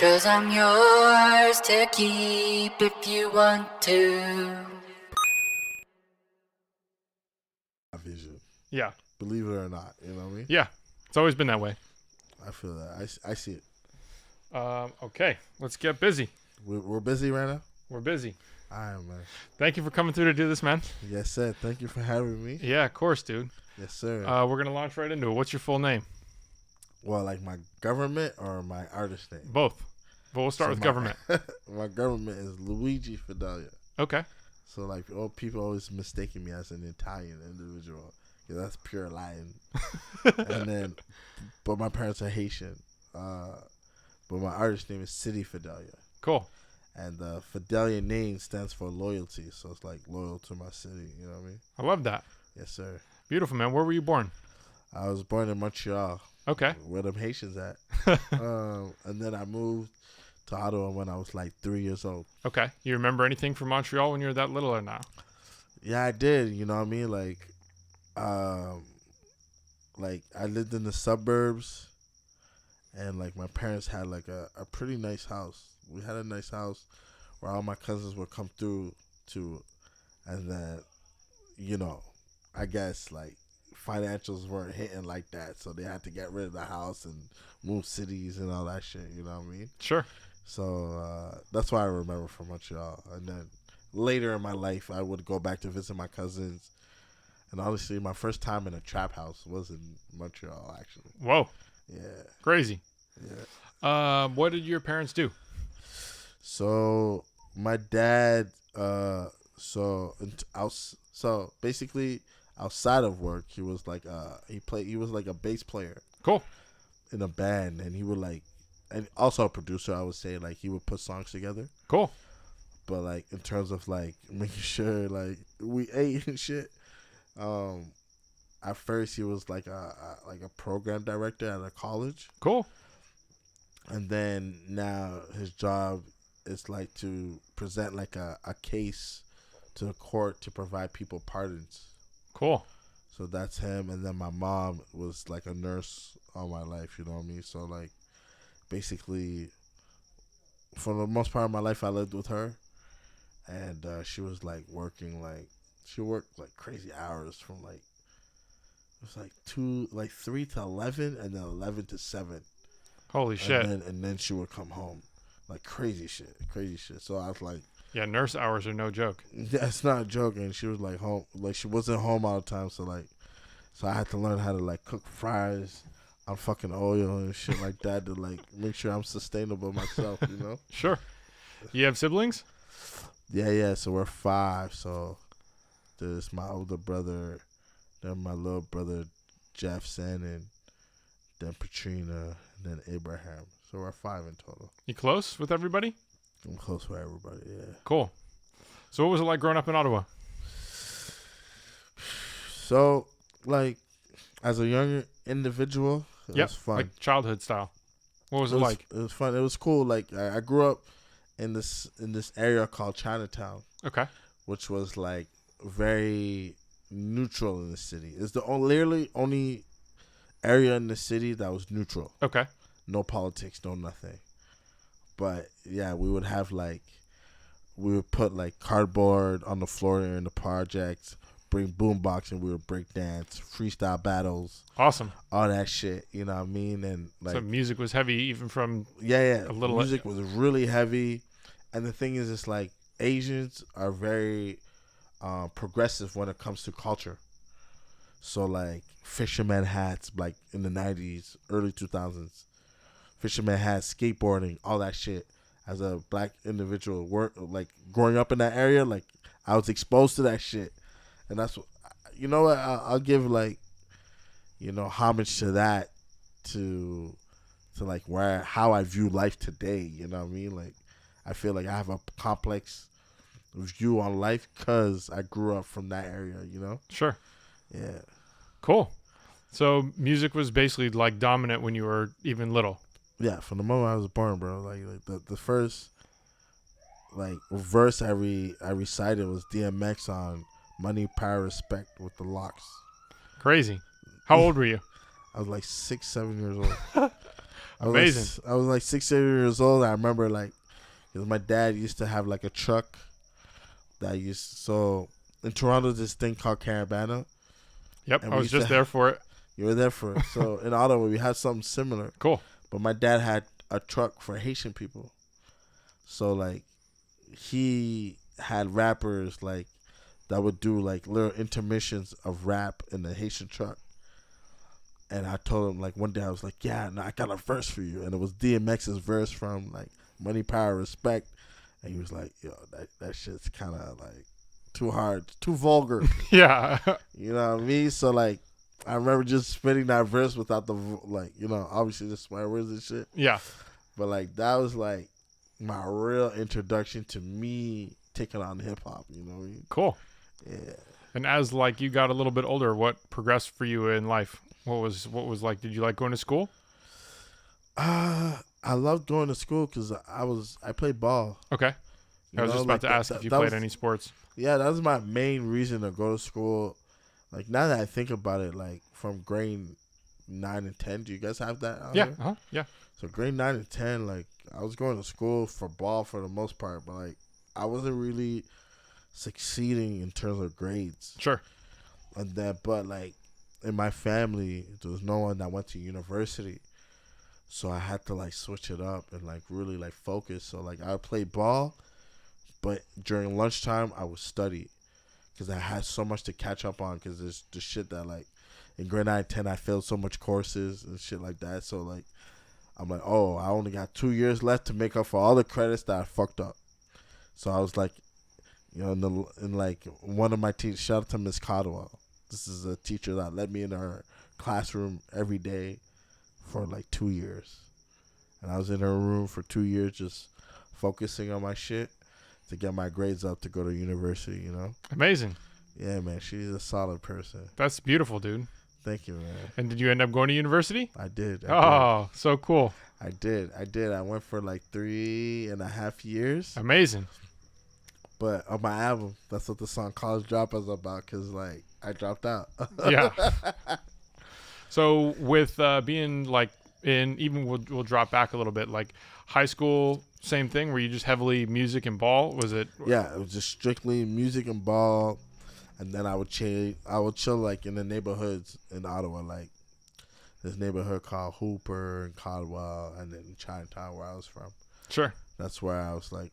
'Cause I'm yours to keep if you want to. Vision. Yeah. Believe it or not, you know what I mean? Yeah. It's always been that way. I feel that. I see it. Okay. Let's get busy. We're busy right now? We're busy. All right, man. Thank you for coming through to do this, man. Yes, sir. Thank you for having me. Yeah, of course, dude. Yes, sir. We're going to launch right into it. What's your full name? Well, like my government or my artist name? Both. But we'll start with government. My government is Luigi Fidelia. Okay. So, like, people always mistaking me as an Italian individual. Yeah, that's pure Latin. And then, but my parents are Haitian. But my artist name is City Fidelia. Cool. And the Fidelia name stands for loyalty. So it's like loyal to my city. You know what I mean? I love that. Yes, sir. Beautiful, man. Where were you born? I was born in Montreal. Okay. Where them Haitians at. And then I moved to Ottawa when I was like 3 years old. Okay. You remember anything from Montreal when you were that little or not? Yeah, I did. You know what I mean? Like I lived in the suburbs, and like my parents had like a pretty nice house. We had a nice house where all my cousins would come through to, and then, you know, I guess like financials weren't hitting like that, so they had to get rid of the house and move cities and all that shit. You know what I mean? Sure. So that's why I remember from Montreal. And then later in my life, I would go back to visit my cousins. And honestly, my first time in a trap house was in Montreal, actually. Whoa. Yeah. Crazy. Yeah. What did your parents do? So my dad, so basically outside of work, he was like he was like a bass player. Cool. In a band, and he would like, and also a producer, I would say, like he would put songs together. Cool. But like in terms of like making sure like we ate and shit, at first he was like a program director at a college. Cool. And then now his job is like to present like a case to the court to provide people pardons. Cool. So that's him. And then my mom was like a nurse all my life, you know what I mean? So like basically for the most part of my life I lived with her, and she was like working like, she worked like crazy hours from like, it was like 3 to 11 and then 11 to 7. Holy shit. And then she would come home. Like crazy shit. So I was like, yeah, nurse hours are no joke. yeah, it's not a joke. And she was like home, like she wasn't home all the time. So I had to learn how to like cook fries on fucking oil and shit like that to like make sure I'm sustainable myself, you know? Sure. You have siblings? Yeah. So we're 5. So there's my older brother, then my little brother Jeffson, and then Patrina, and then Abraham. So we're 5 in total. You close with everybody? I'm close with everybody, yeah. Cool. So what was it like growing up in Ottawa? So, like, as a younger individual, it was fun. Like childhood style. What was it like? It was fun. It was cool. Like, I grew up in this area called Chinatown. Okay. Which was like very neutral in the city. It's the literally only area in the city that was neutral. Okay. No politics, no nothing. But yeah, we would put like cardboard on the floor in the projects, bring boombox, and we would break dance, freestyle battles. Awesome. All that shit, you know what I mean? And like, so music was heavy even from yeah. A little music was really heavy. And the thing is, it's like Asians are very progressive when it comes to culture. So like fisherman hats, like in the 90s, early 2000s, fisherman hats, skateboarding, all that shit. As a black individual, like growing up in that area, like I was exposed to that shit, and that's what, you know what, I'll give like, you know, homage to that, to like how I view life today. You know what I mean? Like I feel like I have a complex view on life because I grew up from that area. You know? Sure. Yeah. Cool. So music was basically like dominant when you were even little. Yeah, from the moment I was born, bro. Like the first like verse I recited was DMX on Money, Power, Respect with the Locks. Crazy. How old were you? I was like 6, 7 years old. Amazing. I was like 6, 7 years old. I remember like, cause my dad used to have like a truck that so in Toronto there's this thing called Caravana. Yep, And I we was used just to there for it. You were there for it. So in Ottawa we had something similar. Cool. But my dad had a truck for Haitian people. So like he had rappers like that would do like little intermissions of rap in the Haitian truck. And I told him like one day I was like, yeah, no, I got a verse for you, and it was DMX's verse from like Money, Power, Respect, and he was like, yo, that shit's kind of like too hard, too vulgar. Yeah. You know what I mean? So like, I remember just spitting that verse without the like, obviously the swear words and shit. Yeah. But like that was like my real introduction to me taking on hip hop. You know what I mean? Cool. Yeah. And as like you got a little bit older, what progressed for you in life? What was like? Did you like going to school? I loved going to school because I played ball. Okay. I was just about to ask if you played any sports. Yeah, that was my main reason to go to school. Like now that I think about it, like from grade 9 and 10, do you guys have that? Yeah. There? Yeah. So grade 9 and 10, like I was going to school for ball for the most part, but like I wasn't really succeeding in terms of grades. Sure. And then, but like in my family, there was no one that went to university, so I had to like switch it up and like really like focus. So like I would play ball, but during lunchtime I would study because I had so much to catch up on. Because there's the shit that like in grade 9, 10 I failed so much courses and shit like that. So like I'm like, oh, I only got 2 years left to make up for all the credits that I fucked up. So I was like, in like one of my teachers, shout out to Miss Caldwell. This is a teacher that let me in her classroom every day for like 2 years. And I was in her room for 2 years just focusing on my shit to get my grades up to go to university, Amazing. Yeah, man, she's a solid person. That's beautiful, dude. Thank you, man. And did you end up going to university? I did. So cool. I did. I went for like 3.5 years. Amazing. But on my album, that's what the song College Dropout is about, because like I dropped out. Yeah. So with being like even we'll drop back a little bit, like high school, same thing. Were you just heavily music and ball? Was it? Yeah, it was just strictly music and ball, and then I would chill like in the neighborhoods in Ottawa, like this neighborhood called Hooper and Caldwell, and then Chinatown where I was from. Sure. That's where I was like,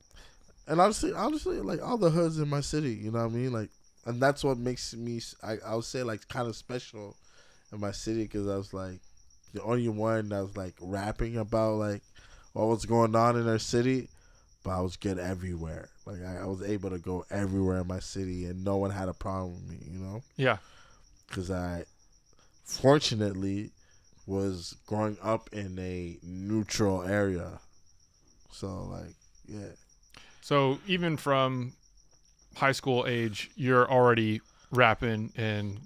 and honestly, like all the hoods in my city, you know what I mean, like. And that's what makes me, I would say, like, kind of special in my city, because I was, like, the only one that was, like, rapping about, like, what was going on in our city, but I was good everywhere. Like, I was able to go everywhere in my city, and no one had a problem with me, Yeah. Because I, fortunately, was growing up in a neutral area. So, like, yeah. So even from high school age, you're already rapping and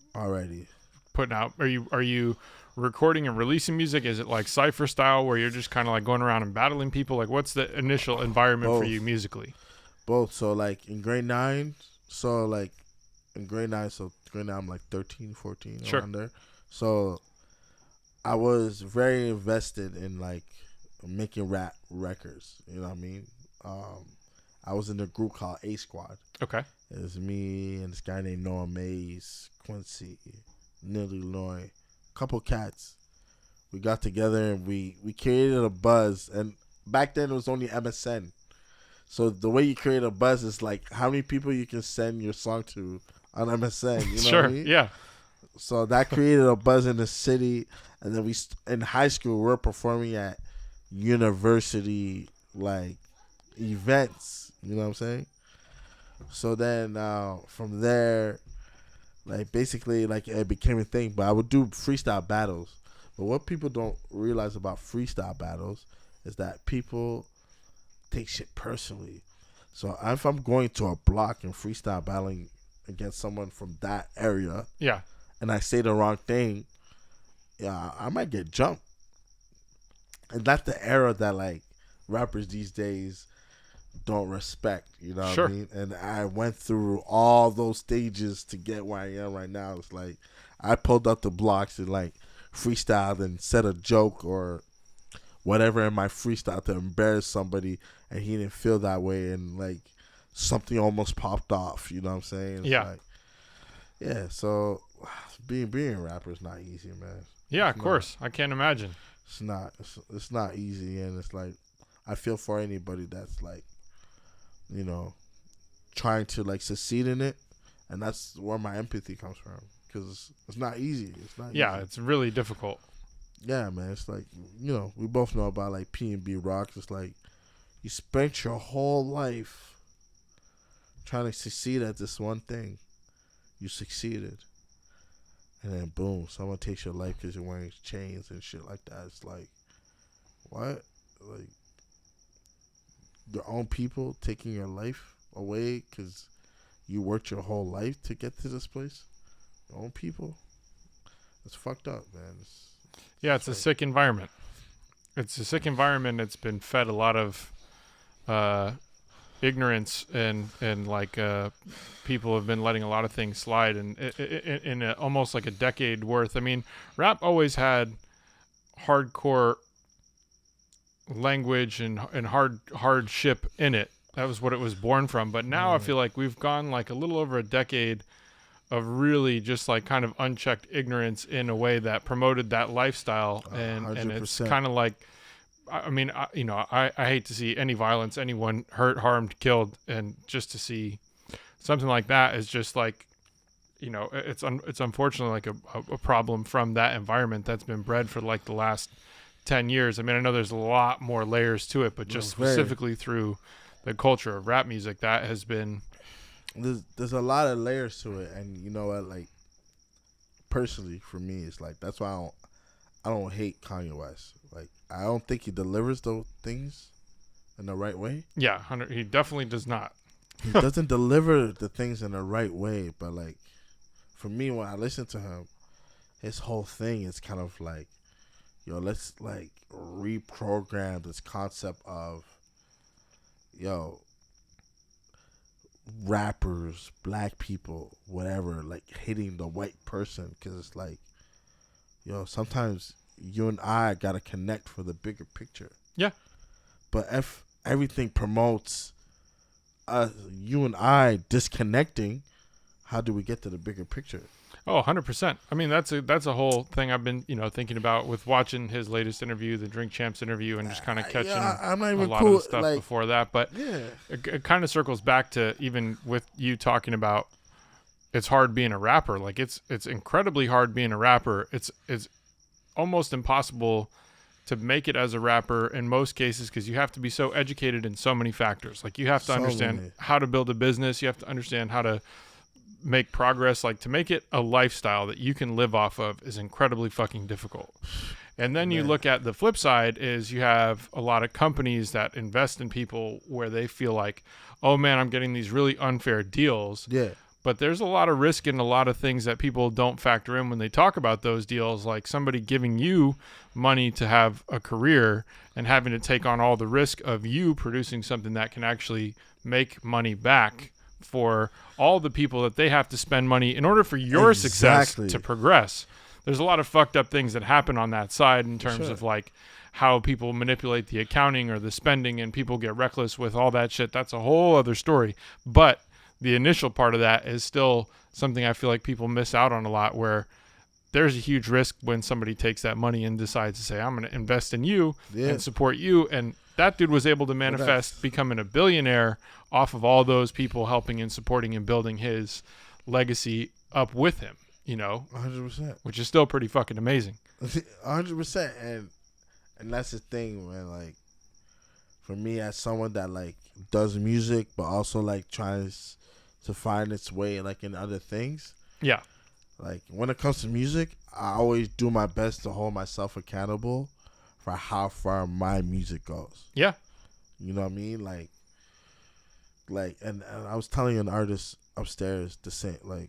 putting out. Are you recording and releasing music? Is it like cypher style where you're just kind of like going around and battling people? Like, what's the initial environment for you musically? Both. So like in grade 9, so grade 9 I'm like 13, 14 Sure. around there. So I was very invested in like making rap records. You know what I mean? I was in a group called A Squad. Okay. It was me and this guy named Noah Mays, Quincy, Nilly Loy, a couple cats. We got together and we created a buzz. And back then it was only MSN. So the way you create a buzz is like how many people you can send your song to on MSN. You know Sure. what I mean? Yeah. So that created a buzz in the city. And then in high school, we're performing at university like events. You know what I'm saying? So then from there, like basically like it became a thing. But I would do freestyle battles. But what people don't realize about freestyle battles is that people take shit personally. So if I'm going to a block and freestyle battling against someone from that area, Yeah. and I say the wrong thing, yeah, I might get jumped. And that's the era that like rappers these days don't respect, you know Sure. what I mean? And I went through all those stages to get where I am right now. It's like I pulled up the blocks and like freestyled and said a joke or whatever in my freestyle to embarrass somebody, and he didn't feel that way, and like something almost popped off. You know what I'm saying? It's Yeah. Like, yeah. So being a rapper is not easy, man. Yeah, of course. I can't imagine. It's not. It's not easy, and it's like I feel for anybody that's like, you know, trying to like succeed in it, and that's where my empathy comes from, because it's not easy. It's not. Yeah, easy. it's really difficult. Yeah, man. It's like, you know, we both know about like P&B Rock. It's like you spent your whole life trying to succeed at this one thing. You succeeded, and then boom, someone takes your life because you're wearing chains and shit like that. It's like, what? Like your own people taking your life away because you worked your whole life to get to this place. Your own people. It's fucked up, man. It's a sick environment. It's a sick environment. It's been fed a lot of ignorance, and like people have been letting a lot of things slide, and in almost like a decade worth. I mean, rap always had hardcore language and hardship in it. That was what it was born from. But now I feel like we've gone like a little over a decade of really just like kind of unchecked ignorance in a way that promoted that lifestyle, and it's kind of like, I mean, I hate to see any violence, anyone hurt, harmed, killed, and just to see something like that is just like, you know, it's unfortunately like a problem from that environment that's been bred for like the last 10 years. I mean, I know there's a lot more layers to it, but just specifically through the culture of rap music, that has been. There's a lot of layers to it, and you know what? Like, personally, for me, it's like that's why I don't hate Kanye West. Like, I don't think he delivers those things in the right way. Yeah, he definitely does not. He doesn't deliver the things in the right way, but like, for me, when I listen to him, his whole thing is kind of like, yo, let's like reprogram this concept of, yo, rappers, black people, whatever, like hitting the white person, because it's like, yo, sometimes you and I gotta connect for the bigger picture. Yeah. But if everything promotes you and I disconnecting, how do we get to the bigger picture? Oh, 100%. I mean, that's a whole thing I've been, thinking about with watching his latest interview, the Drink Champs interview, and just kind of catching I'm not even a lot cool, of the stuff like, before that. But it kind of circles back to even with you talking about it's hard being a rapper. Like it's incredibly hard being a rapper. It's almost impossible to make it as a rapper in most cases, because you have to be so educated in so many factors. Like you have to understand how to build a business. You have to understand how to make progress. Like to make it a lifestyle that you can live off of is incredibly fucking difficult. And then you look at the flip side is you have a lot of companies that invest in people where they feel like, oh man, I'm getting these really unfair deals. Yeah. But there's a lot of risk in a lot of things that people don't factor in when they talk about those deals, like somebody giving you money to have a career and having to take on all the risk of you producing something that can actually make money back for all the people that they have to spend money in order for your success to progress. There's a lot of fucked up things that happen on that side in terms of like how people manipulate the accounting or the spending, and people get reckless with all that shit. That's a whole other story. But the initial part of that is still something I feel like people miss out on a lot, where there's a huge risk when somebody takes that money and decides to say, I'm going to invest in you and support you. And that dude was able to manifest becoming a billionaire off of all those people helping and supporting and building his legacy up with him, 100%, which is still pretty fucking amazing. 100%. And that's the thing, man. Like, for me, as someone that like does music, but also like tries to find its way like in other things. Yeah. Like when it comes to music, I always do my best to hold myself accountable for how far my music goes. Yeah. You know what I mean? Like, and I was telling an artist upstairs the same, like,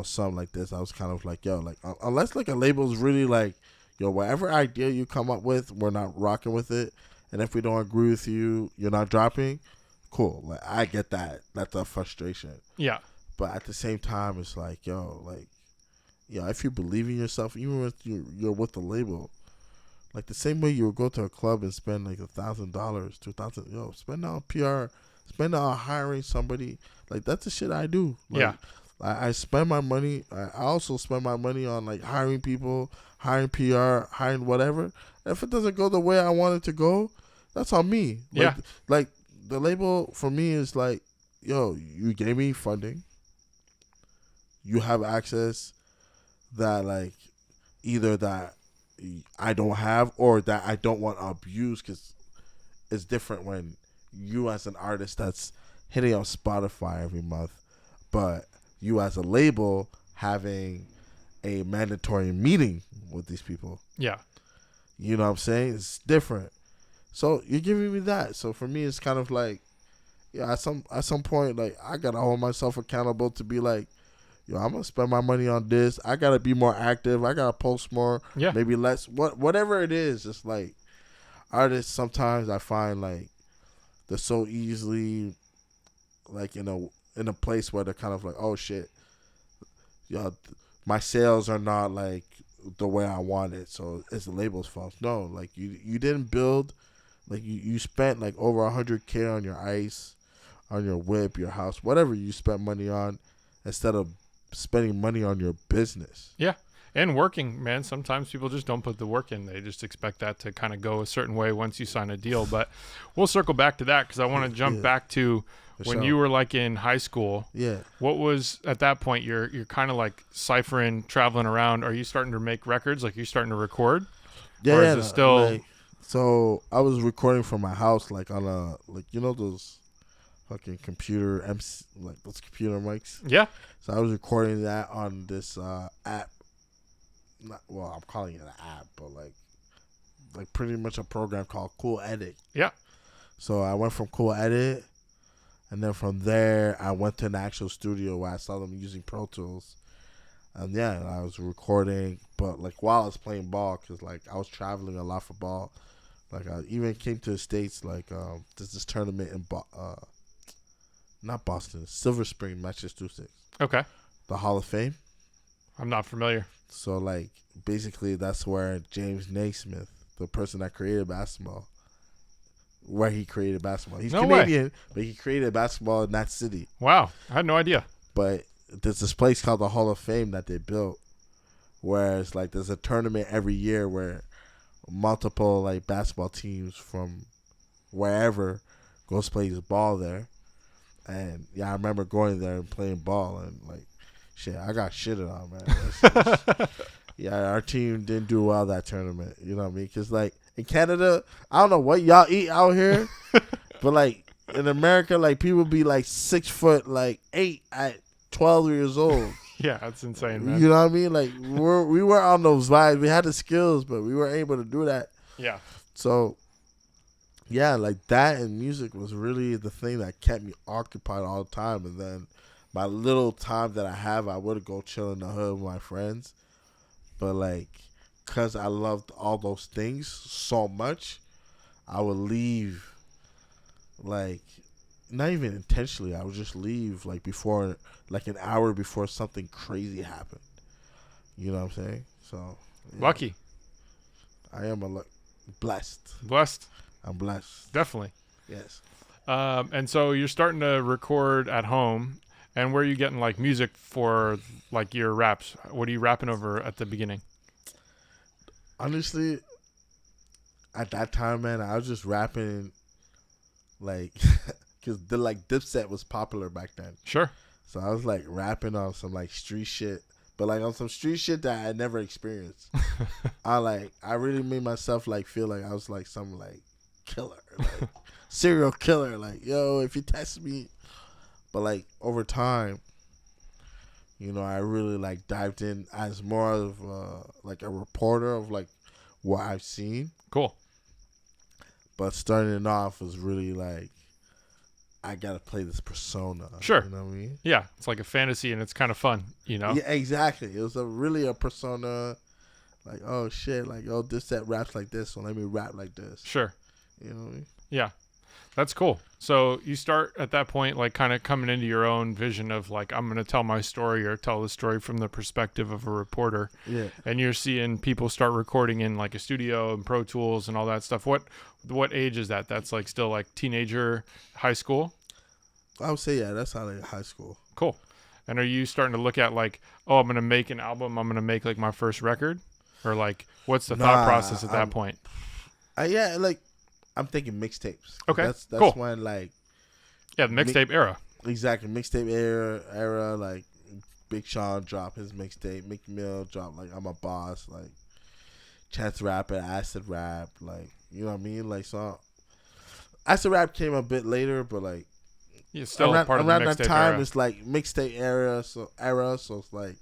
something like this. I was kind of like, yo, like, unless like a label's really like, yo, whatever idea you come up with, we're not rocking with it. And if we don't agree with you, you're not dropping. Cool. Like, I get that. That's a frustration. Yeah. But at the same time, it's like, yo, if you believe in yourself, even if you're with the label, Like the same way you would go to a club and spend like $1,000, $2,000. Yo, spend that on PR, spend that on hiring somebody. Like that's the shit I do. Like, Yeah. I spend my money. I also spend my money on like hiring people, hiring PR, hiring whatever. If it doesn't go the way I want it to go, that's on me. Like, Yeah. Like the label for me is like, yo, you gave me funding. You have access that like either that I don't have or that I don't want to abuse, because it's different when you as an artist that's hitting up Spotify every month, but you as a label having a mandatory meeting with these people. Yeah. You know what I'm saying? It's different. So you're giving me that. So for me, it's kind of like, yeah, at some point, like I gotta hold myself accountable to be like, yo, I'm gonna spend my money on this. I gotta be more active. I gotta post more. Yeah. Maybe less. Whatever it is, it's like artists. Sometimes I find like they're so easily like in a place where they're kind of like, oh shit, yo, my sales are not like the way I want it, so it's the label's fault. No, like you didn't build, like you spent like over $100K on your ice, on your whip, your house, whatever you spent money on, instead of spending money on your business. Yeah. And working, man. Sometimes people just don't put the work in. They just expect that to kind of go a certain way once you sign a deal. But we'll circle back to that because I want to jump back to when you were like in high school. Yeah. What was at that point? You're kind of like ciphering, traveling around. Are you starting to make records? Like, you're starting to record? Yeah. Or is it still? Like, so I was recording from my house, like on a those fucking computer MC, like those computer mics. Yeah. So I was recording that on this app. I'm calling it an app, but like pretty much a program called Cool Edit. Yeah. So I went from Cool Edit, and then from there I went to an actual studio where I saw them using Pro Tools, and yeah, I was recording. But like while I was playing ball, because like I was traveling a lot for ball. Like I even came to the States. Like there's this tournament in not Boston, Silver Spring, Massachusetts. Okay. The Hall of Fame. I'm not familiar. So, like, basically, that's where James Naismith, the person that created basketball, where he created basketball. He's Canadian, but he created basketball in that city. Wow. I had no idea. But there's this place called the Hall of Fame that they built, where it's like there's a tournament every year where multiple, like, basketball teams from wherever goes plays ball there. And, yeah, I remember going there and playing ball and, like, shit, I got shitted on, man. Yeah, our team didn't do well that tournament. You know what I mean? Because, like, in Canada, I don't know what y'all eat out here, but, like, in America, like, people be, like, 6 foot, like, 8 at 12 years old. Yeah, that's insane, man. You know what I mean? Like, we were on those vibes. We had the skills, but we weren't able to do that. Yeah. So, yeah, like, that and music was really the thing that kept me occupied all the time. And then my little time that I have, I would go chill in the hood with my friends. But, like, because I loved all those things so much, I would leave, like, not even intentionally. I would just leave, like, before, like, an hour before something crazy happened. You know what I'm saying? So, yeah. Lucky. I am blessed. Blessed. I'm blessed. Definitely. Yes. And so you're starting to record at home. And where are you getting, like, music for, like, your raps? What are you rapping over at the beginning? Honestly, at that time, man, I was just rapping, like, because Dipset was popular back then. Sure. So I was, like, rapping on some, like, street shit. But, like, on some street shit that I never experienced. I really made myself, like, feel like I was, like, some, like, killer. Like, serial killer. Like, yo, if you test me. But, like, over time, you know, I really, like, dived in as more of, like, a reporter of, like, what I've seen. Cool. But starting it off was really, like, I got to play this persona. Sure. You know what I mean? Yeah. It's like a fantasy, and it's kind of fun, you know? Yeah, exactly. It was really a persona, like, oh, shit, like, oh, this set raps like this, so let me rap like this. Sure. You know what I mean? Yeah. That's cool. So you start at that point, like kind of coming into your own vision of like, I'm going to tell my story or tell the story from the perspective of a reporter. Yeah. And you're seeing people start recording in like a studio and Pro Tools and all that stuff. What age is that? That's like still like teenager, high school? I would say, yeah, that's how like high school. Cool. And are you starting to look at like, oh, I'm going to make an album. I'm going to make like my first record? Or like, what's the thought process at that point? Yeah, like, I'm thinking mixtapes. Okay, That's cool. when, like... Yeah, the mixtape era. Exactly. Mixtape era, like, Big Sean dropped his mixtape. Meek Mill dropped, like, I'm a Boss. Like, Chance Rapper, Acid Rap. Like, you know what I mean? Like, so... Acid Rap came a bit later, but, like... Yeah, still around, part of the around mixtape that time, era. it's, like, mixtape era. So it's, like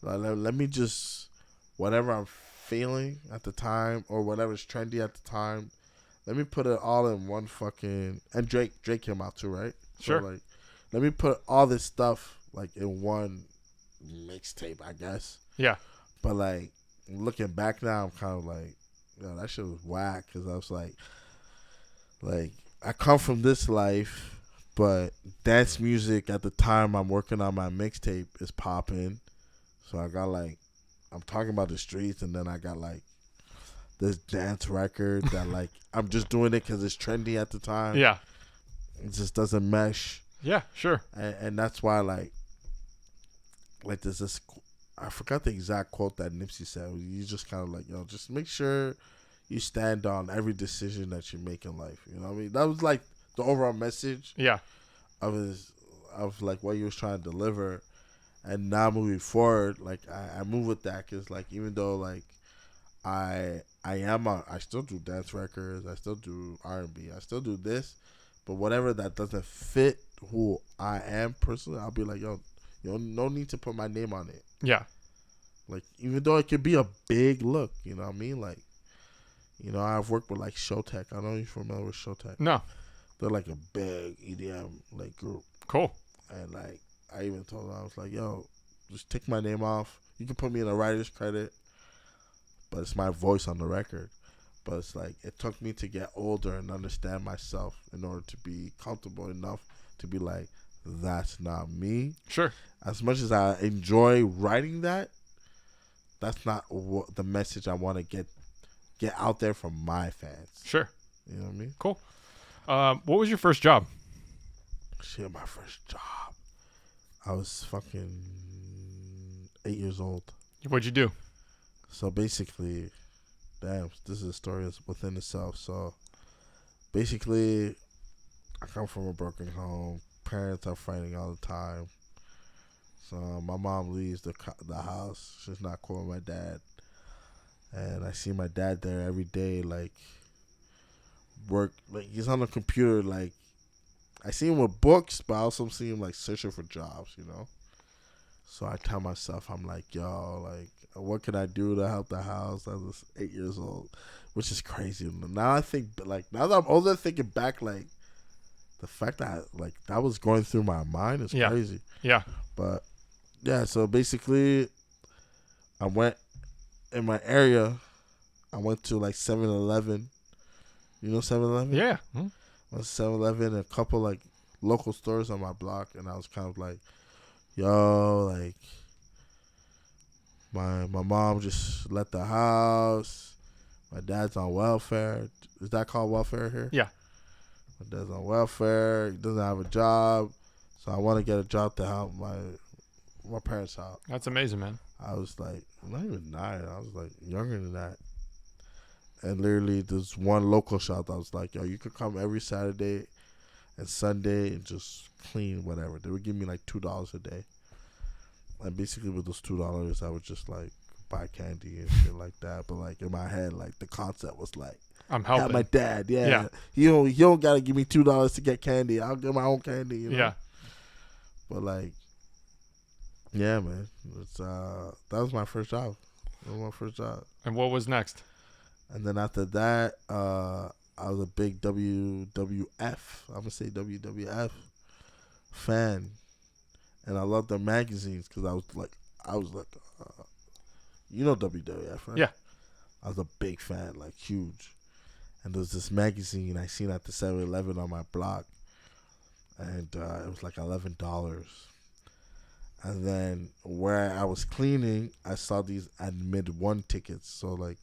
let me just... Whatever I'm feeling at the time, or whatever's trendy at the time... Let me put it all in one fucking... And Drake came out too, right? Sure. So, like, let me put all this stuff, like, in one mixtape, I guess. Yeah. But, like, looking back now, I'm kind of like, yo, that shit was whack. Because I was like, I come from this life, but dance music at the time I'm working on my mixtape is popping. So I got, like, I'm talking about the streets, and then I got, like, this dance record that, like, I'm just doing it because it's trendy at the time. Yeah. It just doesn't mesh. Yeah, sure. And that's why, like there's this, I forgot the exact quote that Nipsey said. You just kind of like, yo, just make sure you stand on every decision that you make in life. You know what I mean? That was, like, the overall message. Yeah. Of like, what he was trying to deliver. And now moving forward, like, I move with that because, like, even though, like, I still do dance records, I still do R&B, I still do this, but whatever that doesn't fit who I am personally, I'll be like, yo, no need to put my name on it. Yeah. Like, even though it could be a big look, you know what I mean? Like, you know, I've worked with, like, Showtek. I don't know if you're familiar with Showtek. No. They're, like, a big EDM, like, group. Cool. And, like, I even told them, I was like, yo, just take my name off. You can put me in a writer's credit, but it's my voice on the record. But it's like, it took me to get older and understand myself in order to be comfortable enough to be like, that's not me. Sure. As much as I enjoy writing that, that's not the message I want to get out there from my fans. Sure. You know what I mean? Cool. What was your first job? Shit, my first job. I was fucking 8 years old. What'd you do? So basically, damn, this is a story within itself. So basically, I come from a broken home. Parents are fighting all the time. So my mom leaves the house. She's not cool with my dad. And I see my dad there every day, like, work. Like, he's on the computer, like, I see him with books, but I also see him, like, searching for jobs, you know? So I tell myself, I'm like, yo, like, what can I do to help the house? I was 8 years old, which is crazy. Now I think, like, now that I'm older, thinking back, like, the fact that, like, that was going through my mind is crazy. Yeah. But, yeah, so basically, I went in my area. I went to, like, 7-Eleven. You know 7-Eleven? Yeah. I went to 7-Eleven and a couple, like, local stores on my block, and I was kind of like, yo, like, my mom just left the house. My dad's on welfare. Is that called welfare here? Yeah. My dad's on welfare. He doesn't have a job. So I want to get a job to help my parents out. That's amazing, man. I was like, not even 9. I was like younger than that. And literally, there's one local shop that was like, yo, you could come every Saturday and Sunday and just clean whatever. They would give me like $2 a day. And basically with those $2, I would just like buy candy and shit like that. But like in my head, like the concept was like, I'm helping. yeah, my dad, yeah. He don't gotta give me $2 to get candy. I'll get my own candy, you know? Yeah. But like, yeah, man. It's that was my first job. And what was next? And then after that, I was a big WWF. I'm gonna say WWF fan, and I loved their magazines because I was like, you know WWF, right? Yeah. I was a big fan, like huge. and there was this magazine I seen at the 7-Eleven on my block, and it was like $11. And then where I was cleaning, I saw these admit 1 tickets. So like,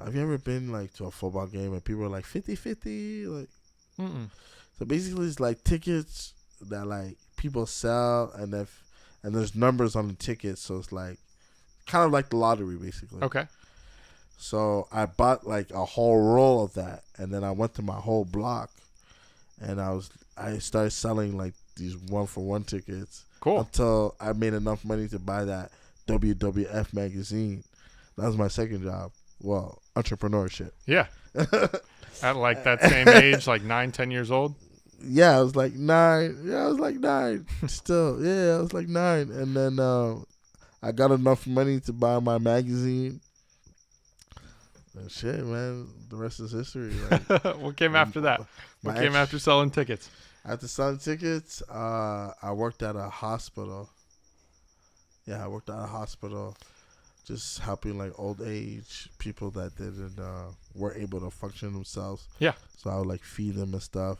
have you ever been like to a football game and people are like 50-50? Like, so basically it's like tickets that like people sell, and there's numbers on the tickets, so it's like kind of like the lottery basically. Okay. So I bought like a whole roll of that, and then I went to my whole block, and I started selling like these 1-for-1 tickets. Cool. Until I made enough money to buy that WWF magazine. That was my second job. Well, entrepreneurship. Yeah. At like that same age, like 9-10 years old. Yeah, I was like 9. Yeah, I was like 9. Still, yeah, I was like 9, and then I got enough money to buy my magazine. And shit, man, the rest is history. Like, What came after that? What came after selling tickets? After selling tickets, I worked at a hospital. Yeah, I worked at a hospital, just helping like old age people that didn't were able to function themselves. Yeah. So I would like feed them and stuff.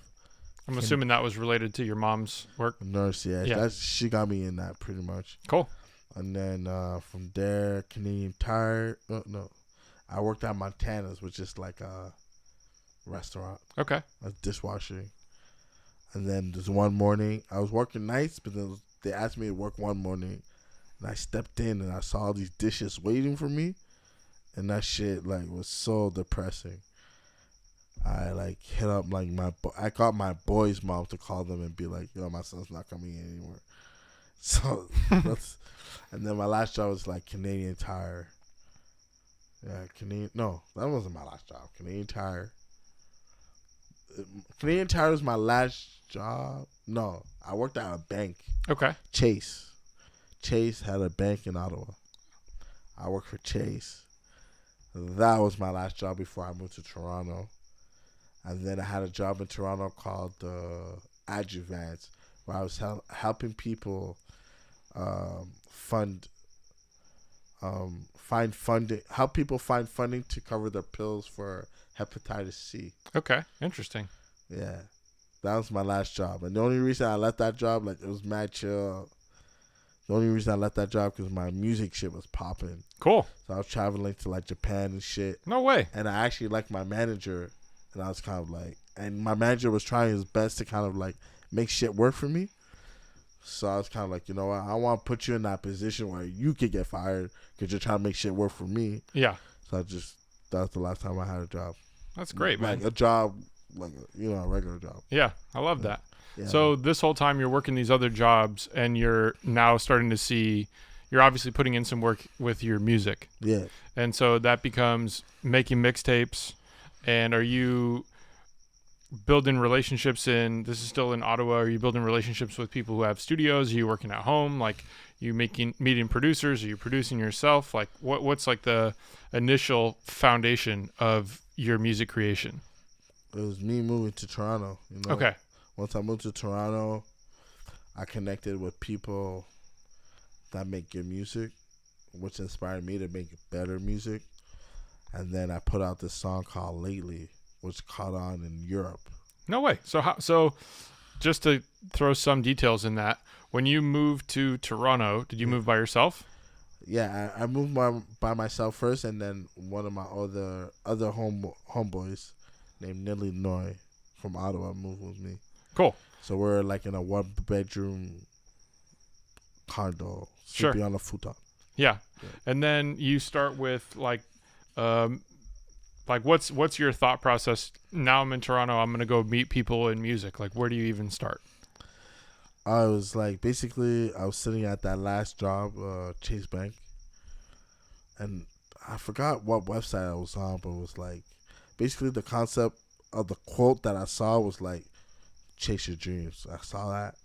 I'm assuming that was related to your mom's work. Nurse, yeah. She got me in that pretty much. Cool. And then from there, Canadian Tire. No, I worked at Montana's, which is like a restaurant. Okay. A dishwashing. And then there's one morning, I was working nights, but then they asked me to work one morning. And I stepped in and I saw all these dishes waiting for me. And that shit like was so depressing. I like hit up like I got my boy's mom to call them and be like, yo, my son's not coming in anymore. So and then my last job was like Canadian Tire. Yeah, no, that wasn't my last job. Canadian Tire. Canadian Tire was my last job. No, I worked at a bank. Okay. Chase had a bank in Ottawa. I worked for Chase. That was my last job before I moved to Toronto. And then I had a job in Toronto called Adjuvants, where I was helping people find funding to cover their pills for hepatitis C. Okay, interesting. Yeah, that was my last job, and the only reason I left that job, like, it was mad chill. The only reason I left that job because my music shit was popping. Cool. So I was traveling to like Japan and shit. No way. And I actually liked my manager, and I was kind of like, and my manager was trying his best to kind of like make shit work for me. So I was kind of like, you know what, I want to put you in that position where you could get fired because you're trying to make shit work for me. Yeah. So that was the last time I had a job. That's great, man. Like a job, like a regular job. Yeah, I love that. Yeah. So this whole time you're working these other jobs, and you're now starting to see, you're obviously putting in some work with your music. Yeah. And so that becomes making mixtapes. And are you building relationships this is still in Ottawa, are you building relationships with people who have studios? Are you working at home? Like, you meeting producers? Are you producing yourself? Like, what's like the initial foundation of your music creation? It was me moving to Toronto. You know? Okay. Once I moved to Toronto, I connected with people that make good music, which inspired me to make better music. And then I put out this song called Lately, which caught on in Europe. No way. So just to throw some details in that, when you moved to Toronto, did you move by yourself? Yeah, I moved by myself first, and then one of my other homeboys named Nelly Noy from Ottawa moved with me. Cool. So we're like in a 1-bedroom condo, sleeping on a futon. Yeah. And then you start with like what's your thought process? Now I'm in Toronto, I'm gonna go meet people in music. Like, where do you even start? I was like, basically, I was sitting at that last job, Chase Bank, and I forgot what website I was on, but it was like, basically the concept of the quote that I saw was like, chase your dreams. I saw that,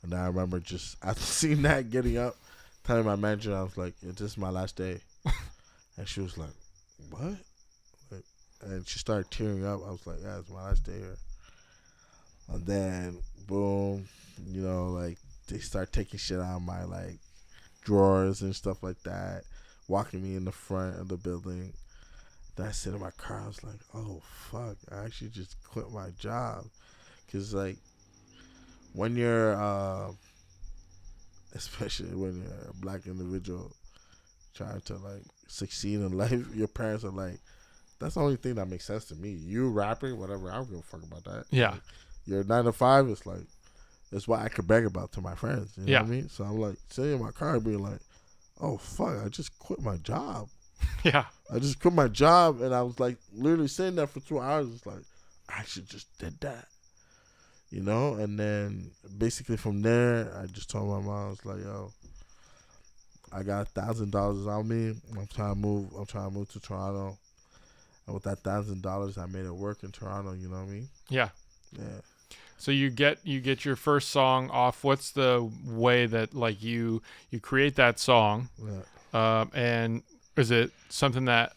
and I remember just after seeing that, getting up, telling my manager, I was like, this is my last day. And she was like, what? And she started tearing up. I was like, yeah, it's my last day here. And then, boom, like, they start taking shit out of my, like, drawers and stuff like that, walking me in the front of the building. Then I sit in my car. I was like, oh fuck! I actually just quit my job, cause like when you're, especially when you're a black individual trying to like succeed in life, your parents are like, that's the only thing that makes sense to me. You rapping, whatever. I don't give a fuck about that. Yeah. Like, your 9 to 5 is like, it's what I could brag about to my friends. You know Yeah. what I mean? So I'm like sitting in my car being like, oh fuck! I just quit my job. Yeah. I just quit my job, and I was like literally sitting there for 2 hours. It's like, I actually just did that, you know. And then basically from there, I just told my mom, I was like, yo, I got $1,000 on me. I'm trying to move to Toronto, and with that $1,000, I made it work in Toronto. You know what I mean? Yeah. Yeah. So you get your first song off. What's the way that like you create that song? Yeah. And is it something that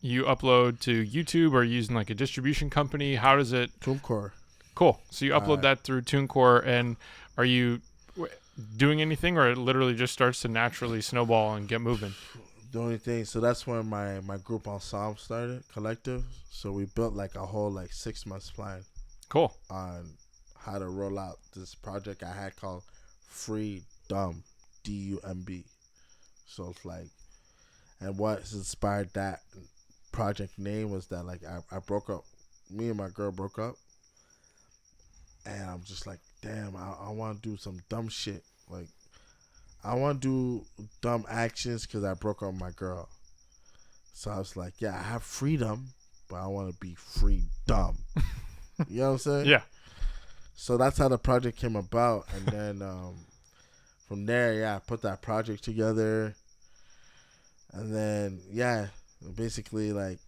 you upload to YouTube or using like a distribution company? How does it? TuneCore. Cool. So you upload that through TuneCore, and are you doing anything, or it literally just starts to naturally snowball and get moving? The only thing, so that's when my group Ensemble started, Collective. So we built like a whole like 6 months plan. Cool. On how to roll out this project I had called Free Dumb, DUMB. So it's like, and what inspired that project name was that like I broke up, me and my girl broke up, and I'm just like, damn, I want to do some dumb shit. Like, I want to do dumb actions because I broke up with my girl. So I was like, yeah, I have freedom, but I want to be free dumb. You know what I'm saying? Yeah. So that's how the project came about. And then from there, yeah, I put that project together. And then, yeah, basically, like,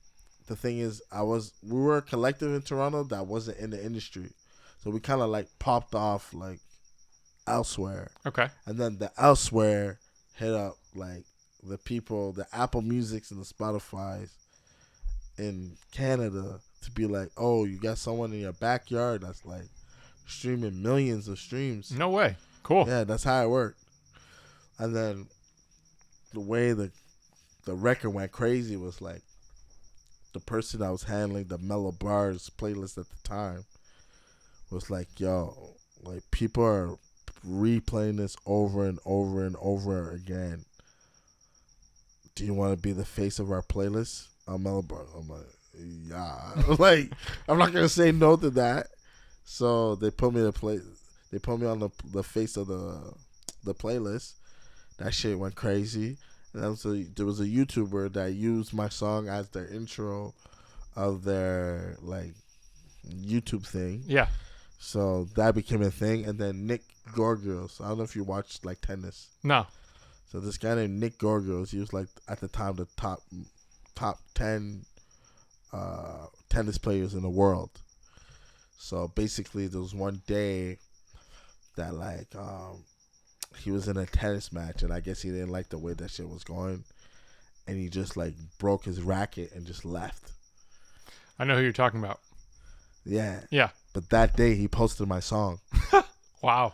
the thing is, we were a collective in Toronto that wasn't in the industry. So we kind of, like, popped off, like, elsewhere. Okay. And then the elsewhere hit up, like, the people, the Apple Musics and the Spotifys in Canada to be like, oh, you got someone in your backyard that's, like, streaming millions of streams. No way. Cool. Yeah, that's how it worked. And then the way the record went crazy was like the person that was handling the Mellow Bars playlist at the time was like, yo, like people are replaying this over and over and over again. Do you want to be the face of our playlist on Mellow Bars? I'm like, yeah. Like, I'm not gonna say no to that. So they put me on the face of the playlist. That shit went crazy. And there was a YouTuber that used my song as their intro of their like YouTube thing. Yeah. So that became a thing. And then Nick Gorgios. I don't know if you watched like tennis. No. So this guy named Nick Gorgios, he was like at the time the top 10 tennis players in the world. So basically, there was one day that like he was in a tennis match, and I guess he didn't like the way that shit was going, and he just like broke his racket and just left. I know who you're talking about. Yeah. Yeah. But that day he posted my song. Wow.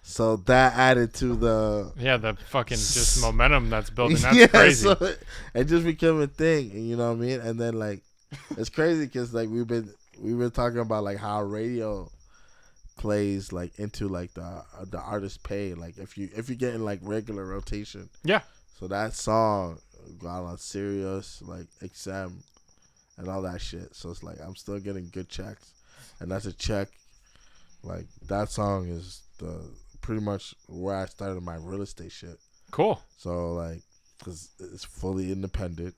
So that added to the fucking just momentum that's building. That's yeah, crazy. So it just became a thing, you know what I mean? And then like it's crazy because like we've been talking about like how radio plays like into like the artist pay, like if you get in like regular rotation. Yeah. So that song got on Sirius, like XM, and all that shit. So it's like I'm still getting good checks, and that's a check. Like that song is pretty much where I started my real estate shit. Cool. So like, cause it's fully independent,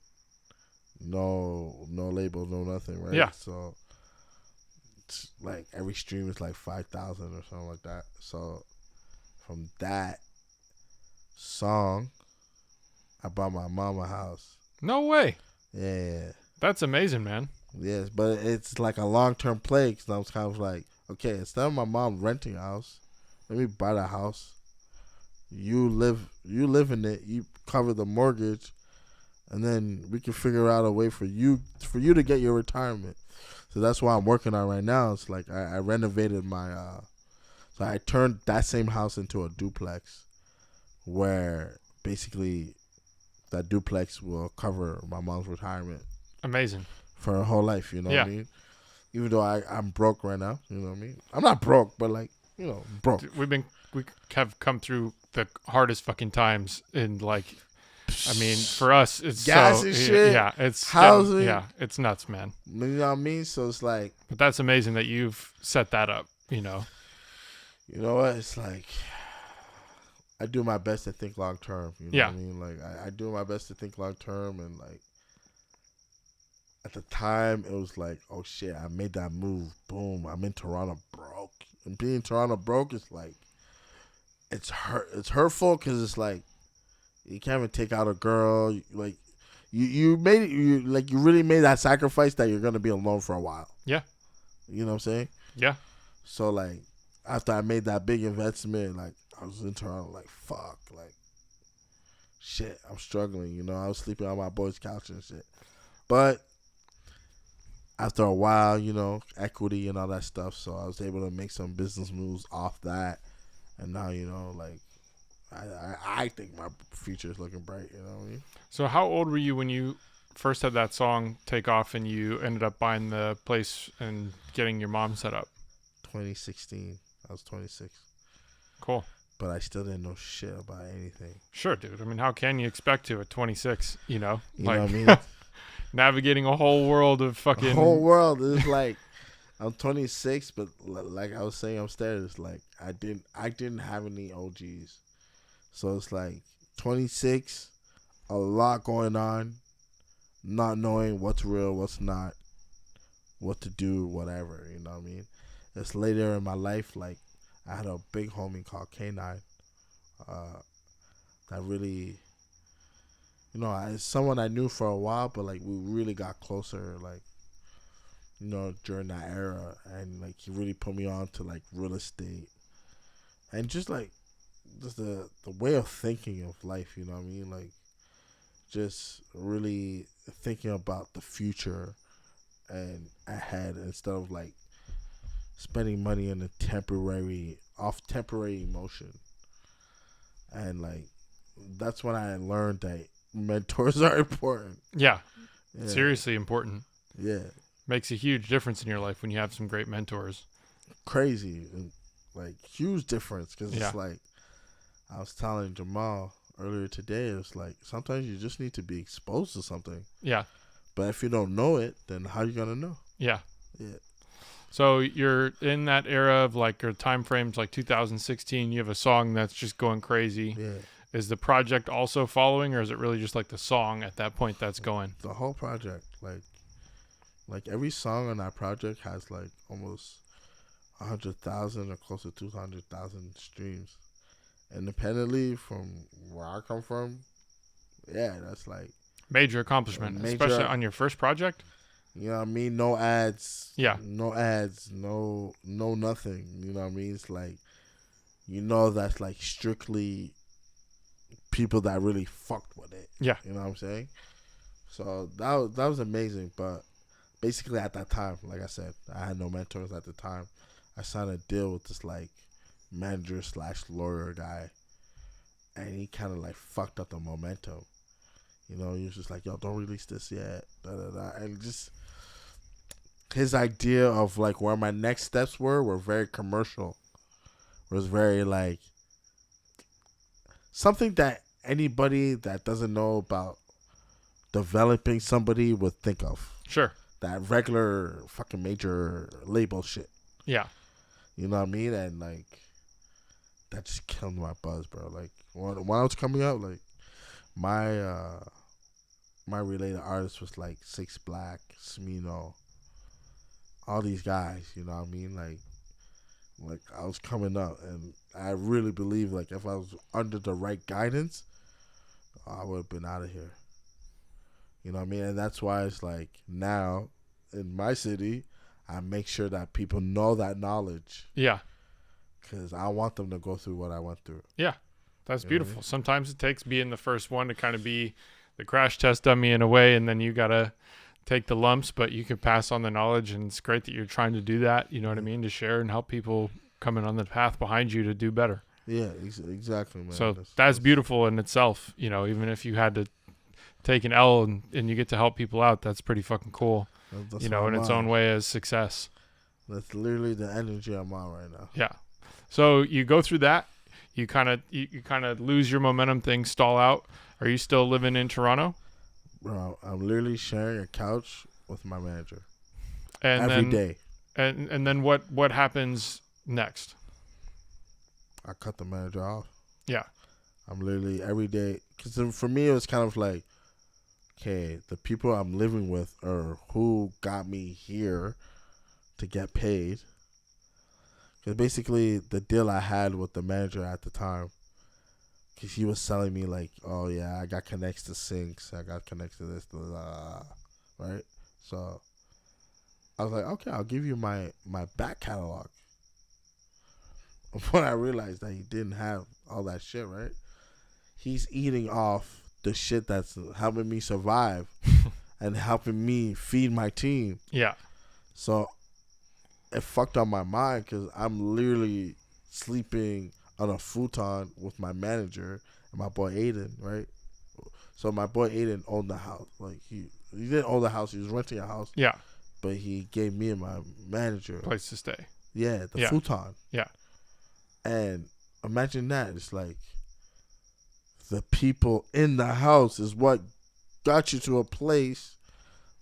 no label, no nothing, right? Yeah. So like every stream is like 5,000 or something like that. So from that song, I bought my mama a house. No way. Yeah. That's amazing, man. Yes, but it's like a long-term play because I was kind of like, okay, instead of my mom renting a house, let me buy the house. You live in it. You cover the mortgage, and then we can figure out a way for you to get your retirement. So that's what I'm working on right now. It's like I renovated my, so I turned that same house into a duplex, where basically that duplex will cover my mom's retirement. Amazing. For her whole life, you know Yeah. what I mean? Even though I'm broke right now, you know what I mean? I'm not broke, but like, you know, broke. We have come through the hardest fucking times in like, I mean, for us, it's gas so, and shit. Yeah, it's housing. Yeah, it's nuts, man. You know what I mean? So it's like, but that's amazing that you've set that up. You know what? It's like, I do my best to think long term. You know what I mean? Like, I do my best to think long term, and like, at the time, it was like, oh shit, I made that move. Boom, I'm in Toronto broke. And being Toronto broke is like, it's hurtful because it's like, you can't even take out a girl. Like, you made it. You really made that sacrifice that you're gonna be alone for a while. Yeah. You know what I'm saying? Yeah. So like, after I made that big investment, like I was in Toronto, like fuck, like shit, I'm struggling. You know, I was sleeping on my boy's couch and shit. But after a while, you know, equity and all that stuff, so I was able to make some business moves off that, and now, you know, like I think my future is looking bright. You know what I mean? So how old were you when you first had that song take off and you ended up buying the place and getting your mom set up? 2016. I was 26. Cool. But I still didn't know shit about anything. Sure, dude. I mean, how can you expect to at 26? You know, you know what I mean? Navigating a whole world of fucking. The whole world is like, I'm 26, but like I was saying upstairs, like I didn't have any OGs, so it's like 26, a lot going on, not knowing what's real, what's not, what to do, whatever. You know what I mean? It's later in my life, like I had a big homie called K9, that really, you know, someone I knew for a while, but like we really got closer, like, you know, during that era, and like he really put me on to like real estate, and just like just the way of thinking of life, you know what I mean? Like just really thinking about the future and ahead instead of like spending money on a temporary emotion. And like that's when I learned that mentors are important. Yeah. Seriously important. Yeah. Makes a huge difference in your life when you have some great mentors. Crazy. Like huge difference, because it's like I was telling Jamal earlier today, it's like sometimes you just need to be exposed to something. Yeah. But if you don't know it, then how you gonna know? Yeah. Yeah. So you're in that era of like your time frames, like 2016. You have a song that's just going crazy. Yeah. Is the project also following, or is it really just like the song at that point that's going? The whole project, like every song on that project has like almost 100,000 or close to 200,000 streams. Independently from where I come from, yeah, that's like major accomplishment, especially on your first project. You know what I mean? No ads. Yeah. No ads. No nothing. You know what I mean? It's like, you know, that's like strictly people that really fucked with it. Yeah. You know what I'm saying? So that was amazing. But basically at that time, like I said, I had no mentors at the time. I signed a deal with this like manager / lawyer guy, and he kind of like fucked up the momentum. You know, he was just like, yo, don't release this yet. Da, da, da. And just his idea of like where my next steps were very commercial. It was very like something that anybody that doesn't know about developing somebody would think of. Sure. That regular fucking major label shit. Yeah. You know what I mean? And like that just killed my buzz, bro. Like when I was coming up, like my related artist was like Six Black, Smino, all these guys. You know what I mean? Like I was coming up, and I really believe like if I was under the right guidance, I would have been out of here. You know what I mean? And that's why it's like now in my city, I make sure that people know that knowledge. Yeah. Because I want them to go through what I went through. Yeah. That's beautiful. I mean? Sometimes it takes being the first one to kind of be the crash test dummy in a way, and then you got to take the lumps, but you can pass on the knowledge, and it's great that you're trying to do that, you know what I mean, to share and help people coming on the path behind you to do better. Yeah, exactly, man. So that's beautiful in itself, you know, even if you had to take an L and you get to help people out, that's pretty fucking cool. That's in its own way as success. That's literally the energy I'm on right now. Yeah. So you go through that. You kind of lose your momentum. Things stall out. Are you still living in Toronto? Bro, I'm literally sharing a couch with my manager And every day. And then what happens next? I cut the manager off. Yeah. I'm literally every day, because for me it was kind of like, okay, the people I'm living with are who got me here to get paid. Because basically the deal I had with the manager at the time, because he was selling me like, oh yeah, I got connects to sinks, I got connects to this, blah, blah, blah, right? So I was like, okay, I'll give you my back catalog. When I realized that he didn't have all that shit, right? He's eating off the shit that's helping me survive and helping me feed my team. Yeah. So it fucked up my mind because I'm literally sleeping on a futon with my manager and my boy Aiden, right? So my boy Aiden owned the house. Like he didn't own the house, he was renting a house. Yeah. But he gave me and my manager place to stay. Yeah, the futon. Yeah. And imagine that. It's like the people in the house is what got you to a place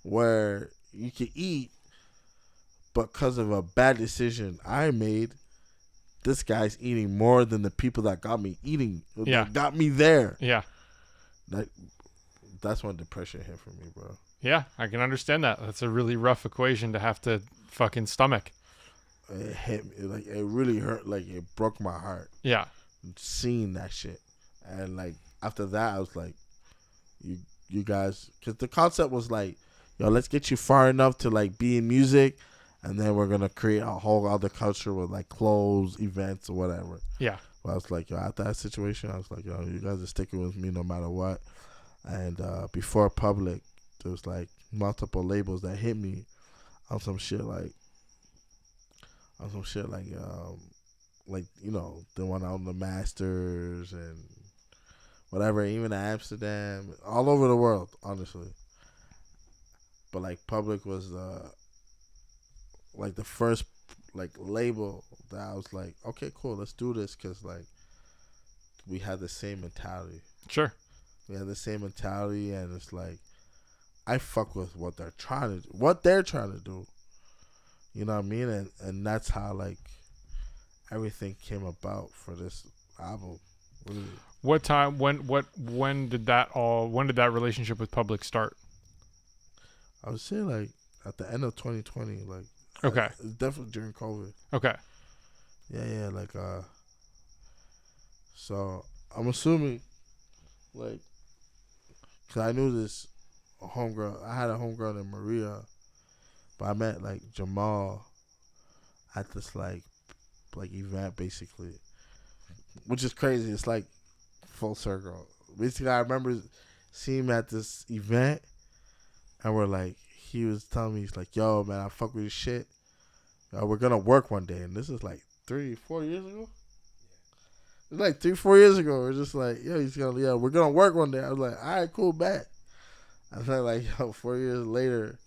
where you can eat, but because of a bad decision I made, this guy's eating more than the people that got me eating. Yeah. That got me there. Yeah. That's when depression hit for me, bro. Yeah, I can understand that. That's a really rough equation to have to fucking stomach. It hit me. Like, it really hurt. Like, it broke my heart. Yeah. Seeing that shit. And, like, after that, I was like, you guys, because the concept was like, yo, let's get you far enough to, like, be in music, and then we're going to create a whole other culture with, like, clothes, events, or whatever. Yeah. But I was like, yo, after that situation, I was like, yo, you guys are sticking with me no matter what. And before Public, there was, like, multiple labels that hit me on some shit like, you know, the one on the Masters and whatever, even in Amsterdam, all over the world, honestly. But like Public was like the first like label that I was like, okay, cool, let's do this, because like we had the same mentality. Sure. We had the same mentality, and it's like I fuck with what they're trying to do. You know what I mean? And that's how like everything came about for this album. Really. What time? When did that relationship with Public start? I would say like at the end of 2020. Like, okay, definitely during COVID. Okay. Yeah, like so I'm assuming like, cause I knew this homegirl. I had a homegirl named Maria. But I met like Jamal at this like event, basically, which is crazy. It's like full circle. Basically, I remember seeing him at this event, and we're like, he was telling me, he's like, "Yo, man, I fuck with your shit. We're gonna work one day." And this is like 3-4 years ago. It's like 3-4 years ago. We're just like, "Yo, we're gonna work one day." I was like, "All right, cool, bet." And then like, 4 years later.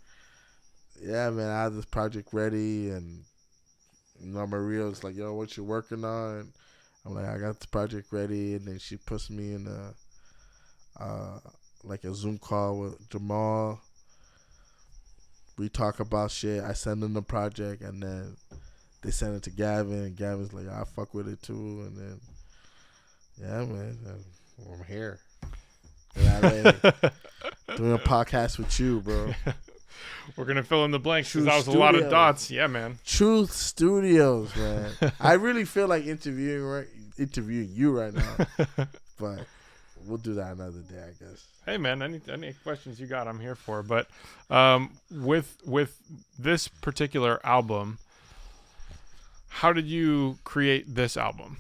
Yeah, man, I had this project ready, and you know, Maria was like, yo, what you working on? I'm like, I got this project ready, and then she puts me in like a Zoom call with Jamal. We talk about shit. I send them the project, and then they send it to Gavin, and Gavin's like, I fuck with it too, and then, yeah, man, I'm here. In LA, doing a podcast with you, bro. We're going to fill in the blanks because that was a lot of dots. Yeah, man. Truth Studios, man. I really feel like interviewing you right now. But we'll do that another day, I guess. Hey, man, any questions you got, I'm here for. But with this particular album, how did you create this album?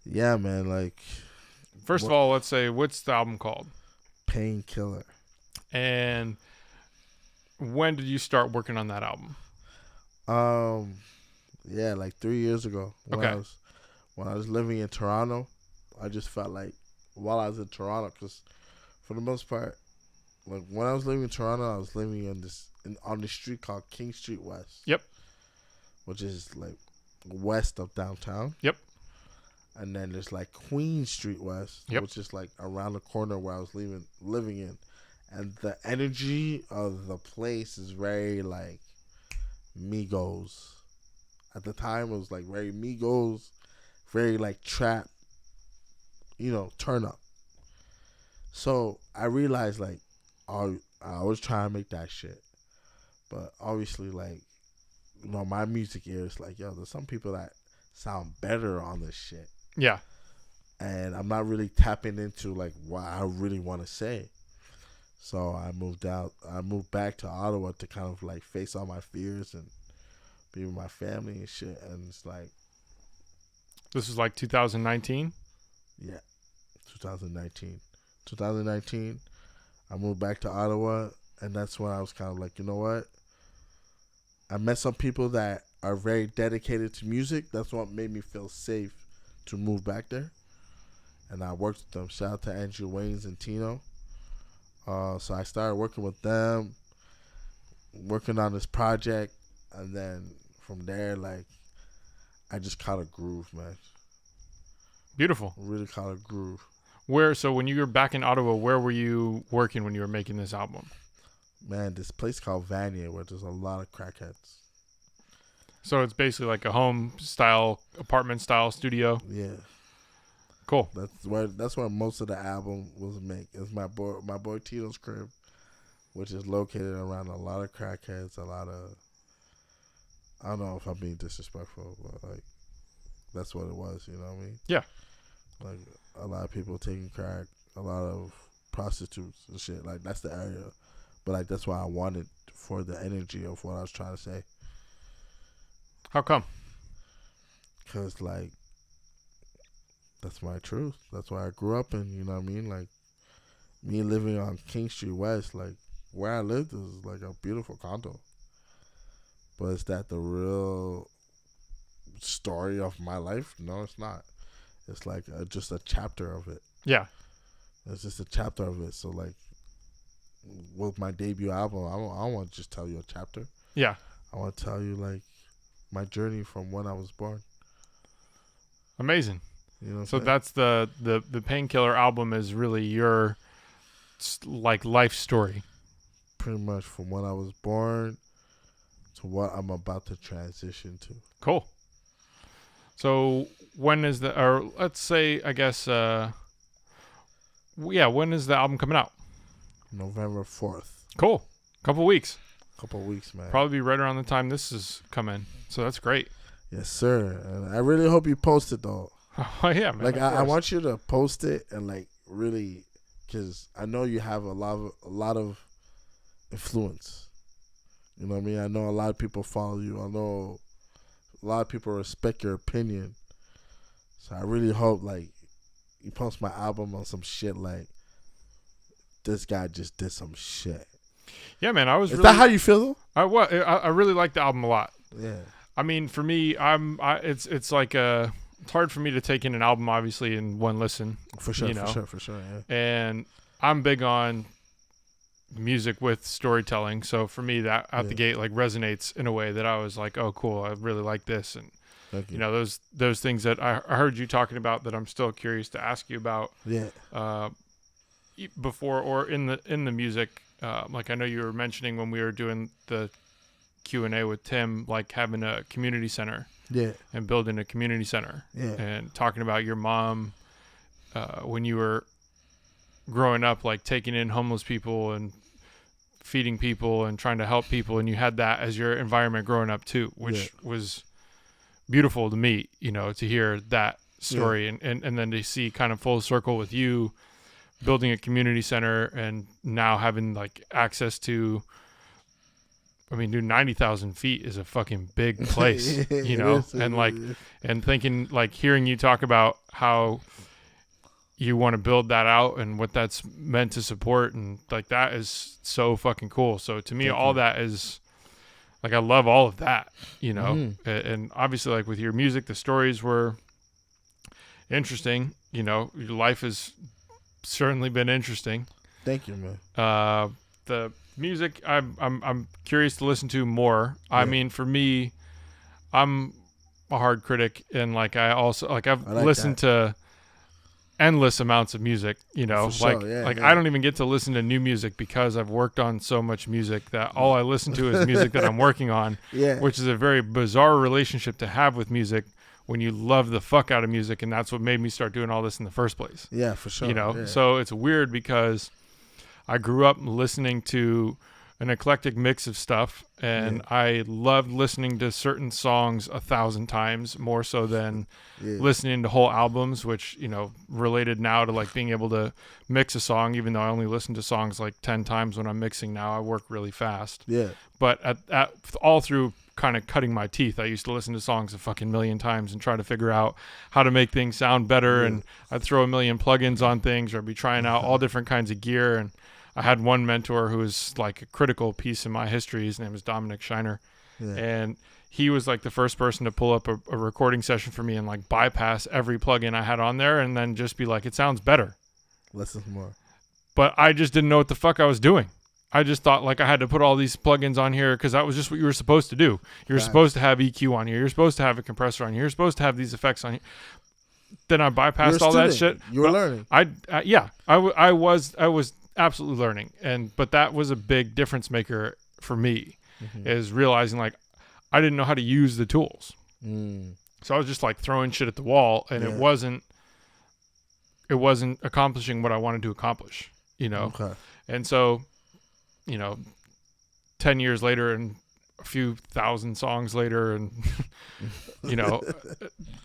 Yeah, man, like... First of all, let's say, what's the album called? Painkiller. And... when did you start working on that album? Yeah, like 3 years ago. When I was living in Toronto, I just felt like while I was in Toronto, because For the most part, like when I was living in Toronto, I was living on this street called King Street West. Yep. Which is like west of downtown. Yep. And then there's like Queen Street West, which is like around the corner where I was living in. And the energy of the place is very like Migos. At the time, it was like very Migos, very like trap, turn up. So I realized like I was trying to make that shit. But obviously, like, my music ear is like, yo, there's some people that sound better on this shit. Yeah. And I'm not really tapping into like what I really want to say. So I moved back to Ottawa to kind of like face all my fears and be with my family and shit. And it's like, this is like 2019. Yeah, 2019. I moved back to Ottawa, and that's when I was kind of like, you know what? I met some people that are very dedicated to music. That's what made me feel safe to move back there. And I worked with them. Shout out to Andrew Waynes and Tino. So I started working with them, working on this project, and then from there, like, I just caught a groove, man. Beautiful. Really caught a groove. So when you were back in Ottawa, where were you working when you were making this album? Man, this place called Vanier where there's a lot of crackheads. So it's basically like a apartment style studio. Yeah. Cool. That's where most of the album was made. It's my boy Tito's crib, which is located around a lot of crackheads, I don't know if I'm being disrespectful, but like that's what it was, you know what I mean? Yeah. Like a lot of people taking crack, a lot of prostitutes and shit. Like that's the area. But like that's what I wanted for the energy of what I was trying to say. How come? Because like that's my truth. That's where I grew up in, you know what I mean? Like me living on King Street West, like where I lived is like a beautiful condo. But is that the real story of my life? No, it's not. It's like just a chapter of it. Yeah. It's just a chapter of it. So like with my debut album, I don't want to just tell you a chapter. Yeah. I want to tell you like my journey from when I was born. Amazing. You know so that's the Painkiller album is really your like life story. Pretty much from when I was born to what I'm about to transition to. Cool. So when is let's say, I guess, when is the album coming out? November 4th. Cool. Couple weeks, man. Probably right around the time this is coming. So that's great. Yes, sir. And I really hope you post it, though. Oh, yeah, man. Like, I want you to post it and, like, really, because I know you have a lot of influence. You know what I mean? I know a lot of people follow you. I know a lot of people respect your opinion. So I really hope, like, you post my album on some shit like, this guy just did some shit. Yeah, man. Is that how you feel, though? I really like the album a lot. Yeah. I mean, for me, it's like it's hard for me to take in an album, obviously, in one listen. For sure, for sure, yeah. And I'm big on music with storytelling, so for me, that out the gate like resonates in a way that I was like, oh, cool, I really like this, and you know those things that I heard you talking about that I'm still curious to ask you about. Yeah. Before or in the music, like I know you were mentioning when we were doing the Q&A with Tim, like having a community center. Yeah. And building a community center. Yeah. And talking about your mom when you were growing up, like taking in homeless people and feeding people and trying to help people, and you had that as your environment growing up too, which was beautiful to me, you know, to hear that story and then to see kind of full circle with you building a community center and now having like access to, I mean, dude, 90,000 feet is a fucking big place, you know, and like, and thinking like hearing you talk about how you want to build that out and what that's meant to support. And like, that is so fucking cool. So to me, that is like, I love all of that, you know, and obviously like with your music, the stories were interesting, you know, your life has certainly been interesting. Thank you, man. The music I'm curious to listen to more. Yeah. I mean, for me, I'm a hard critic, and like I also like I've listened to endless amounts of music, you know, I don't even get to listen to new music because I've worked on so much music that all I listen to is music that I'm working on, which is a very bizarre relationship to have with music when you love the fuck out of music. And that's what made me start doing all this in the first place. Yeah, for sure. You know, so it's weird because I grew up listening to an eclectic mix of stuff, and I loved listening to certain songs 1,000 times more so than listening to whole albums, which, you know, related now to like being able to mix a song, even though I only listen to songs like 10 times when I'm mixing now. I work really fast. Yeah. But at all through kind of cutting my teeth, I used to listen to songs a fucking million times and try to figure out how to make things sound better. And I'd throw a million plugins on things, or I'd be trying out all different kinds of gear. And I had one mentor who was like a critical piece in my history. His name was Dominic Shiner. Yeah. And he was like the first person to pull up a recording session for me and like bypass every plugin I had on there and then just be like, it sounds better. Listen more. But I just didn't know what the fuck I was doing. I just thought like I had to put all these plugins on here because that was just what you were supposed to do. You're supposed to have EQ on here. You're supposed to have a compressor on here. You're supposed to have these effects on here. Then I bypassed all that shit. You were learning. I was absolutely learning, but that was a big difference maker for me, is realizing like I didn't know how to use the tools. So I was just like throwing shit at the wall, and it wasn't accomplishing what I wanted to accomplish, you know. And so, you know, 10 years later and a few thousand songs later, and you know,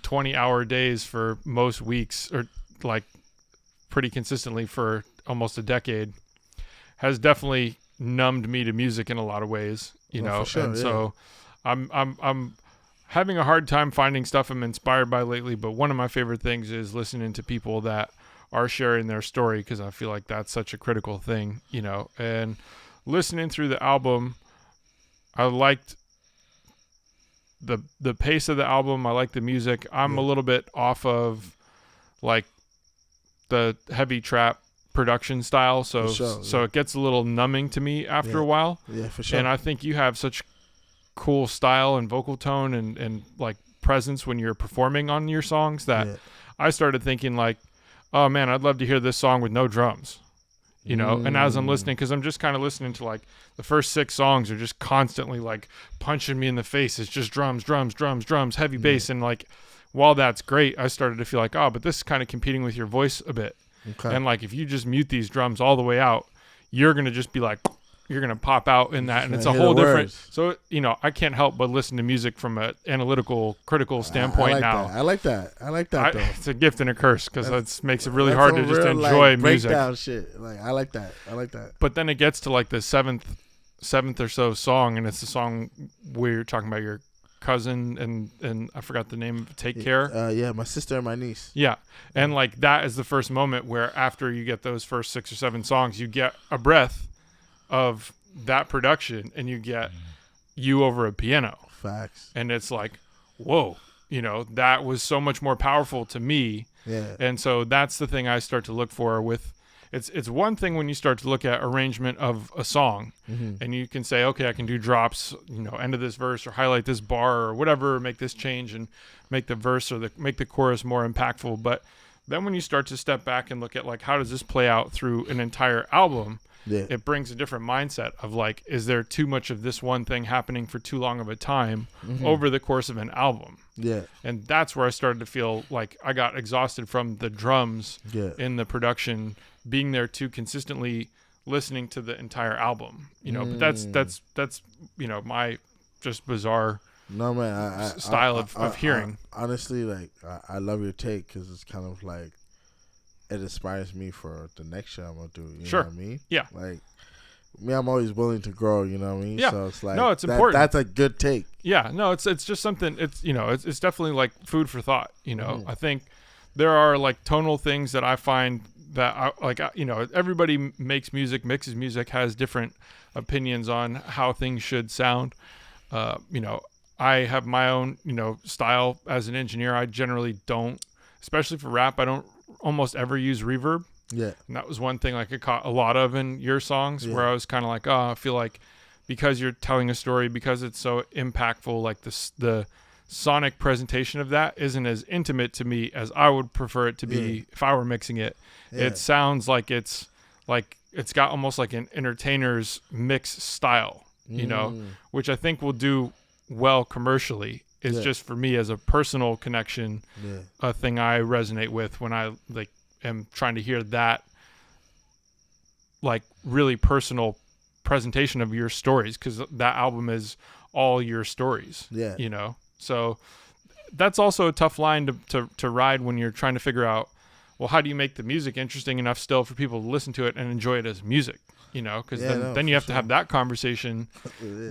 20-hour days for most weeks, or like pretty consistently for almost a decade, has definitely numbed me to music in a lot of ways, you know. Sure, and so I'm having a hard time finding stuff I'm inspired by lately, but one of my favorite things is listening to people that are sharing their story, because I feel like that's such a critical thing, you know. And listening through the album, I liked the pace of the album. I like the music. I'm a little bit off of like the heavy trap production style, so it gets a little numbing to me after a while. Yeah, for sure. And I think you have such cool style and vocal tone and like presence when you're performing on your songs that I started thinking like, oh man, I'd love to hear this song with no drums, you know. And as I'm listening, because I'm just kind of listening to like the first 6 songs are just constantly like punching me in the face. It's just drums, heavy bass, and like while that's great, I started to feel like, oh, but this is kind of competing with your voice a bit. And like if you just mute these drums all the way out, you're gonna just be like, you're gonna pop out in that, and it's a whole different. So you know, I can't help but listen to music from an analytical, critical standpoint now. I like that. Though. It's a gift and a curse, because it makes it really hard to just enjoy music. Breakdown shit. Like I like that. But then it gets to like the seventh or so song, and it's the song where you're talking about your cousin and I forgot the name of Take Care. My sister and my niece. Yeah. And like that is the first moment where after you get those first 6 or 7 songs, you get a breath of that production, and you get you over a piano. Facts. And it's like, whoa, you know, that was so much more powerful to me. Yeah. And so that's the thing I start to look for with it's one thing when you start to look at arrangement of a song, and you can say, okay, I can do drops, you know, end of this verse, or highlight this bar, or whatever, make this change and make the verse or make the chorus more impactful. But then when you start to step back and look at like, how does this play out through an entire album? It brings a different mindset of like, is there too much of this one thing happening for too long of a time over the course of an album? Yeah. And that's where I started to feel like I got exhausted from the drums in the production being there too consistently, listening to the entire album, you know. But that's you know, my just bizarre style of hearing. Honestly, like I love your take, because it's kind of like it inspires me for the next show I'm gonna do. You know what I mean? Yeah. Like me, I'm always willing to grow. You know what I mean? Yeah. So it's like, no, it's important. That's a good take. Yeah. No, it's just something. It's, you know, it's definitely like food for thought. You know, I think there are like tonal things that I find that you know, everybody makes music, mixes music, has different opinions on how things should sound. You know, I have my own, you know, style as an engineer. I generally don't, especially for rap, I don't almost ever use reverb. Yeah. And that was one thing like I caught a lot of in your songs where I was kind of like, oh, I feel like because you're telling a story, because it's so impactful, like the sonic presentation of that isn't as intimate to me as I would prefer it to be if I were mixing it. It sounds like it's got almost like an entertainer's mix style, you know, which I think will do well commercially. Is just for me as a personal connection, a thing I resonate with when I like am trying to hear that like really personal presentation of your stories, because that album is all your stories. You know, so that's also a tough line to ride when you're trying to figure out, well, how do you make the music interesting enough still for people to listen to it and enjoy it as music? You know, because then you have to have that conversation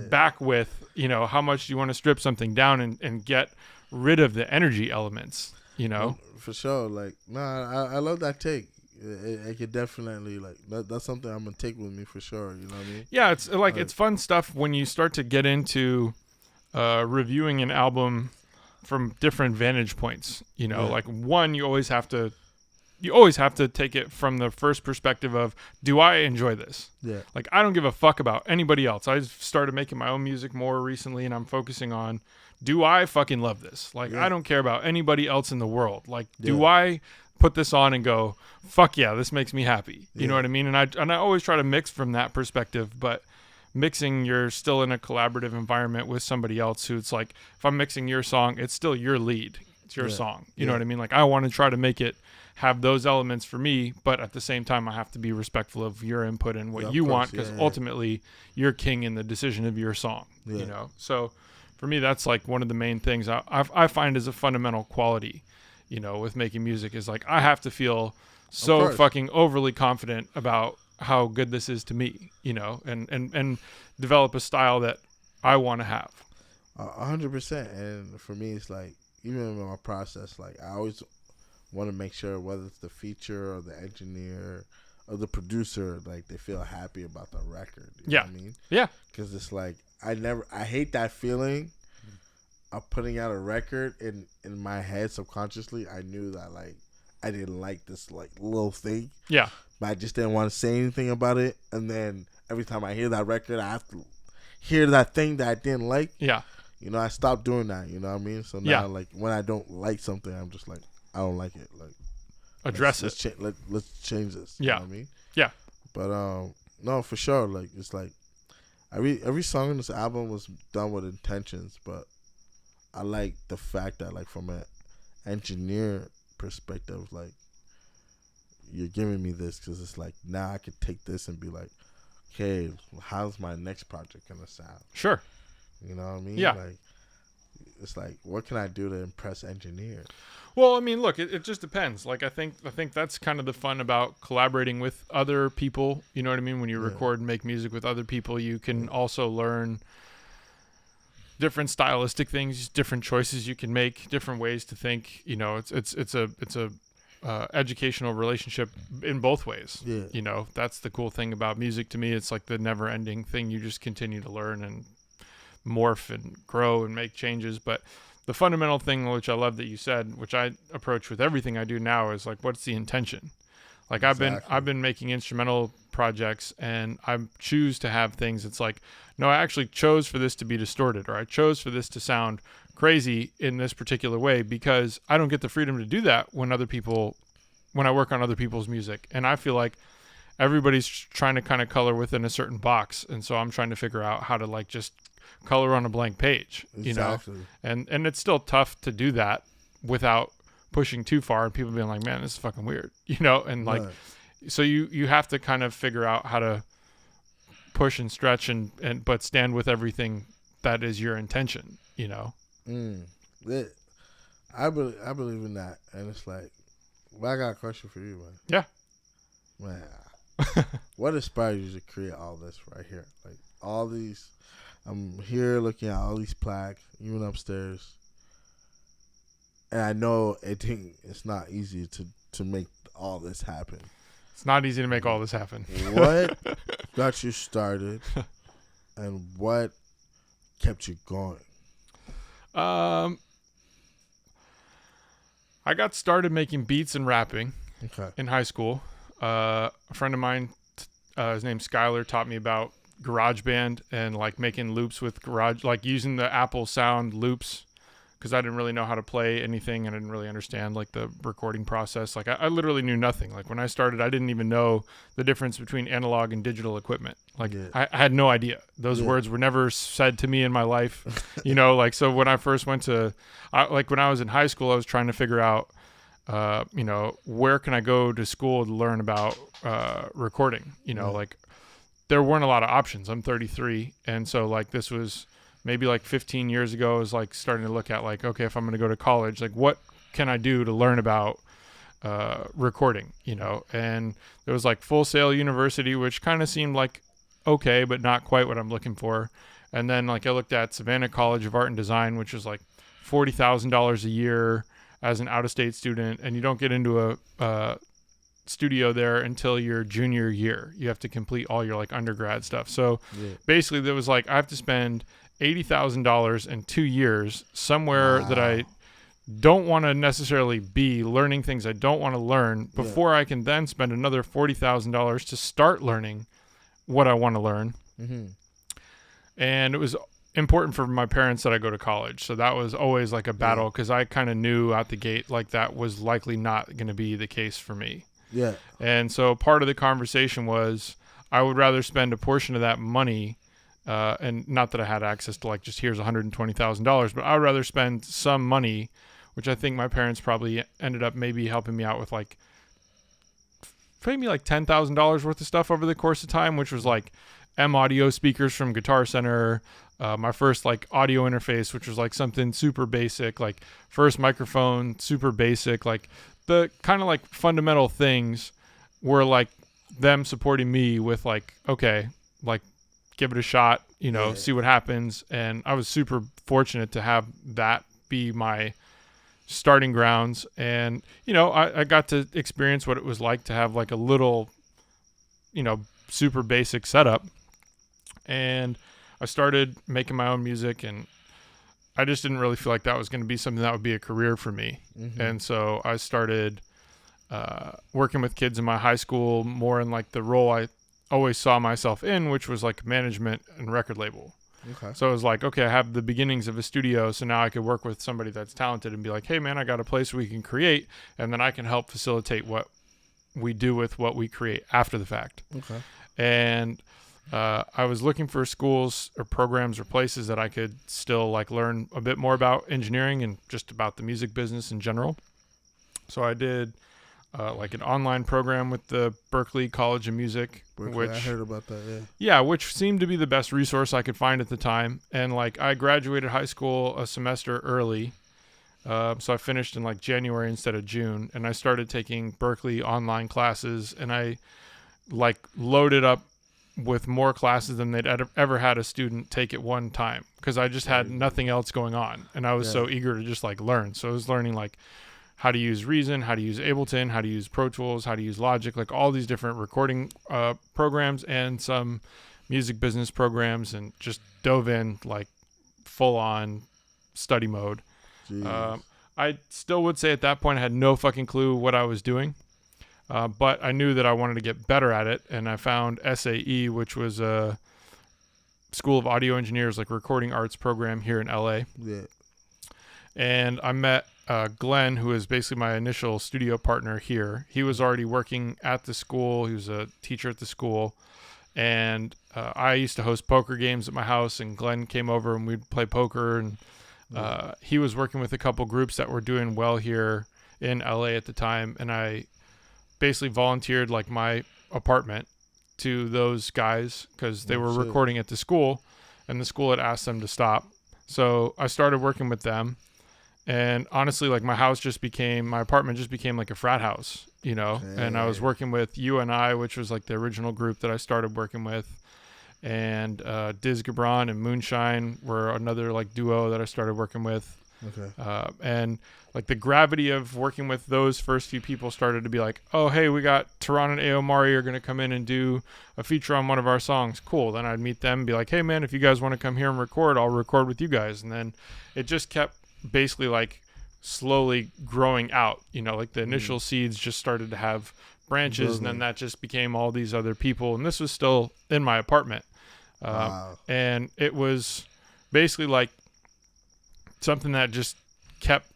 back with, you know, how much do you want to strip something down and get rid of the energy elements, you know? For sure. Like, I love that take. I could definitely, like, that's something I'm going to take with me for sure. You know what I mean? Yeah, it's like it's fun stuff when you start to get into reviewing an album from different vantage points. You know, like one, you always have to take it from the first perspective of, do I enjoy this? Yeah. Like, I don't give a fuck about anybody else. I started making my own music more recently, and I'm focusing on, do I fucking love this? Like, I don't care about anybody else in the world. Like, do I put this on and go, fuck yeah, this makes me happy? You know what I mean? And I always try to mix from that perspective, but mixing, you're still in a collaborative environment with somebody else who, it's like, if I'm mixing your song, it's still your lead. It's your song. You know what I mean? Like, I want to try to make it have those elements for me, but at the same time I have to be respectful of your input and what you want, because ultimately you're king in the decision of your song. You know, so for me that's like one of the main things I find is a fundamental quality, you know, with making music, is like I have to feel so fucking overly confident about how good this is to me, you know, and develop a style that I want to have. 100%. And for me it's like, even in my process, like I always want to make sure, whether it's the feature or the engineer or the producer, like they feel happy about the record. You know what I mean? Yeah. Because it's like, I hate that feeling of putting out a record in my head subconsciously. I knew that like I didn't like this like little thing. Yeah. But I just didn't want to say anything about it. And then every time I hear that record, I have to hear that thing that I didn't like. Yeah. You know, I stopped doing that. You know what I mean? So now, like, when I don't like something, I'm just like, I don't like it. Like, address let's change this. You know what I mean? Yeah. But no, for sure. Like, it's like every song in this album was done with intentions. But I like the fact that, like, from an engineer perspective, like, you're giving me this because it's like, now I could take this and be like, okay, how's my next project gonna sound? Sure. You know what I mean? Yeah. Like, it's like, what can I do to impress engineers? Well, I mean, look, it just depends. Like, I think that's kind of the fun about collaborating with other people. You know what I mean? When you record and make music with other people, you can also learn different stylistic things, different choices you can make, different ways to think. You know, it's a educational relationship in both ways. Yeah. You know, that's the cool thing about music to me. It's like the never-ending thing. You just continue to learn and morph and grow and make changes. But the fundamental thing, which I love that you said, which I approach with everything I do now, is like, what's the intention? Like, exactly. I've been making instrumental projects, and I choose to have things. It's like, no, I actually chose for this to be distorted, or I chose for this to sound crazy in this particular way, because I don't get the freedom to do that when I work on other people's music. And I feel like everybody's trying to kind of color within a certain box, and so I'm trying to figure out how to like just color on a blank page, you know. And it's still tough to do that without pushing too far and people being like, man, this is fucking weird, you know. And like, so you have to kind of figure out how to push and stretch and but stand with everything that is your intention, you know. I believe in that. And it's like, well, I got a question for you, man. Yeah. Man, what inspired you to create all this right here? Like, all these, I'm here looking at all these plaques, even upstairs, and I know it's not easy to make all this happen. It's not easy to make all this happen. What got you started, and what kept you going? I got started making beats and rapping in high school. a friend of mine, his name's Skylar, taught me about GarageBand and like making loops with like using the Apple Sound loops, because I didn't really know how to play anything and I didn't really understand like the recording process. Like I literally knew nothing. Like when I started, I didn't even know the difference between analog and digital equipment. Like I had no idea. Those words were never said to me in my life, like, so when I first went to, like when I was in high school, I was trying to figure out, where can I go to school to learn about recording, like there weren't a lot of options. I'm 33. And so like this was maybe like 15 years ago, I was like starting to look at like, okay, if I'm going to go to college, like what can I do to learn about recording, and there was like Full Sail University, which kind of seemed like okay, but not quite what I'm looking for. And then like I looked at Savannah College of Art and Design, which is like $40,000 a year as an out-of-state student, and you don't get into a studio there until your junior year. You have to complete all your like undergrad stuff. So basically there was like I have to spend $80,000 in 2 years somewhere that I don't want to necessarily be, learning things I don't want to learn, before I can then spend another $40,000 to start learning what I want to learn. And it was important for my parents that I go to college. So that was always like a battle, because I kind of knew out the gate like that was likely not going to be the case for me. Yeah. And so part of the conversation was I would rather spend a portion of that money, and not that I had access to like just here's $120,000, but I would rather spend some money, which I think my parents probably ended up maybe helping me out with like maybe like $10,000 worth of stuff over the course of time, which was like M audio speakers from Guitar Center, my first like audio interface, which was like something super basic, like first microphone, super basic, like the kind of like fundamental things were like them supporting me with like, okay, like give it a shot, see what happens. And I was super fortunate to have that be my starting grounds. And, I got to experience what it was like to have like a little, super basic setup. And I started making my own music, and I just didn't really feel like that was going to be something that would be a career for me. And so I started working with kids in my high school more in like the role I always saw myself in, which was like management and record label. Okay. So it was like, okay, I have the beginnings of a studio, so now I could work with somebody that's talented and be like, hey man, I got a place we can create, and then I can help facilitate what we do with what we create after the fact. Okay. And I was looking for schools or programs or places that I could still like learn a bit more about engineering and just about the music business in general. So I did like an online program with the Berklee College of Music, which I heard about that. Yeah, which seemed to be the best resource I could find at the time. And like I graduated high school a semester early, so I finished in like January instead of June, and I started taking Berklee online classes, and I like loaded up with more classes than they'd ever had a student take at one time, because I just had nothing else going on, and I was so eager to just like learn. So I was learning like how to use Reason, how to use Ableton, how to use Pro Tools, how to use Logic, like all these different recording programs and some music business programs, and just dove in like full on study mode. I still would say at that point I had no fucking clue what I was doing. But I knew that I wanted to get better at it, and I found SAE, which was a School of Audio Engineers, like recording arts program here in LA. Yeah. And I met Glenn, who is basically my initial studio partner here. He was already working at the school. He was a teacher at the school. And I used to host poker games at my house, and Glenn came over and we'd play poker. And he was working with a couple groups that were doing well here in LA at the time. And I basically volunteered like my apartment to those guys because they were recording at the school, and the school had asked them to stop. So I started working with them, and honestly, like my apartment just became like a frat house, and I was working with UNI, which was like the original group that I started working with, and Diz Gabron and Moonshine were another like duo that I started working with. Okay. And like the gravity of working with those first few people started to be like, oh, hey, we got Tehran and Aomari are going to come in and do a feature on one of our songs. Cool. Then I'd meet them and be like, hey, man, if you guys want to come here and record, I'll record with you guys. And then it just kept basically like slowly growing out, like the initial seeds just started to have branches, and then that just became all these other people. And this was still in my apartment. And it was basically like something that just kept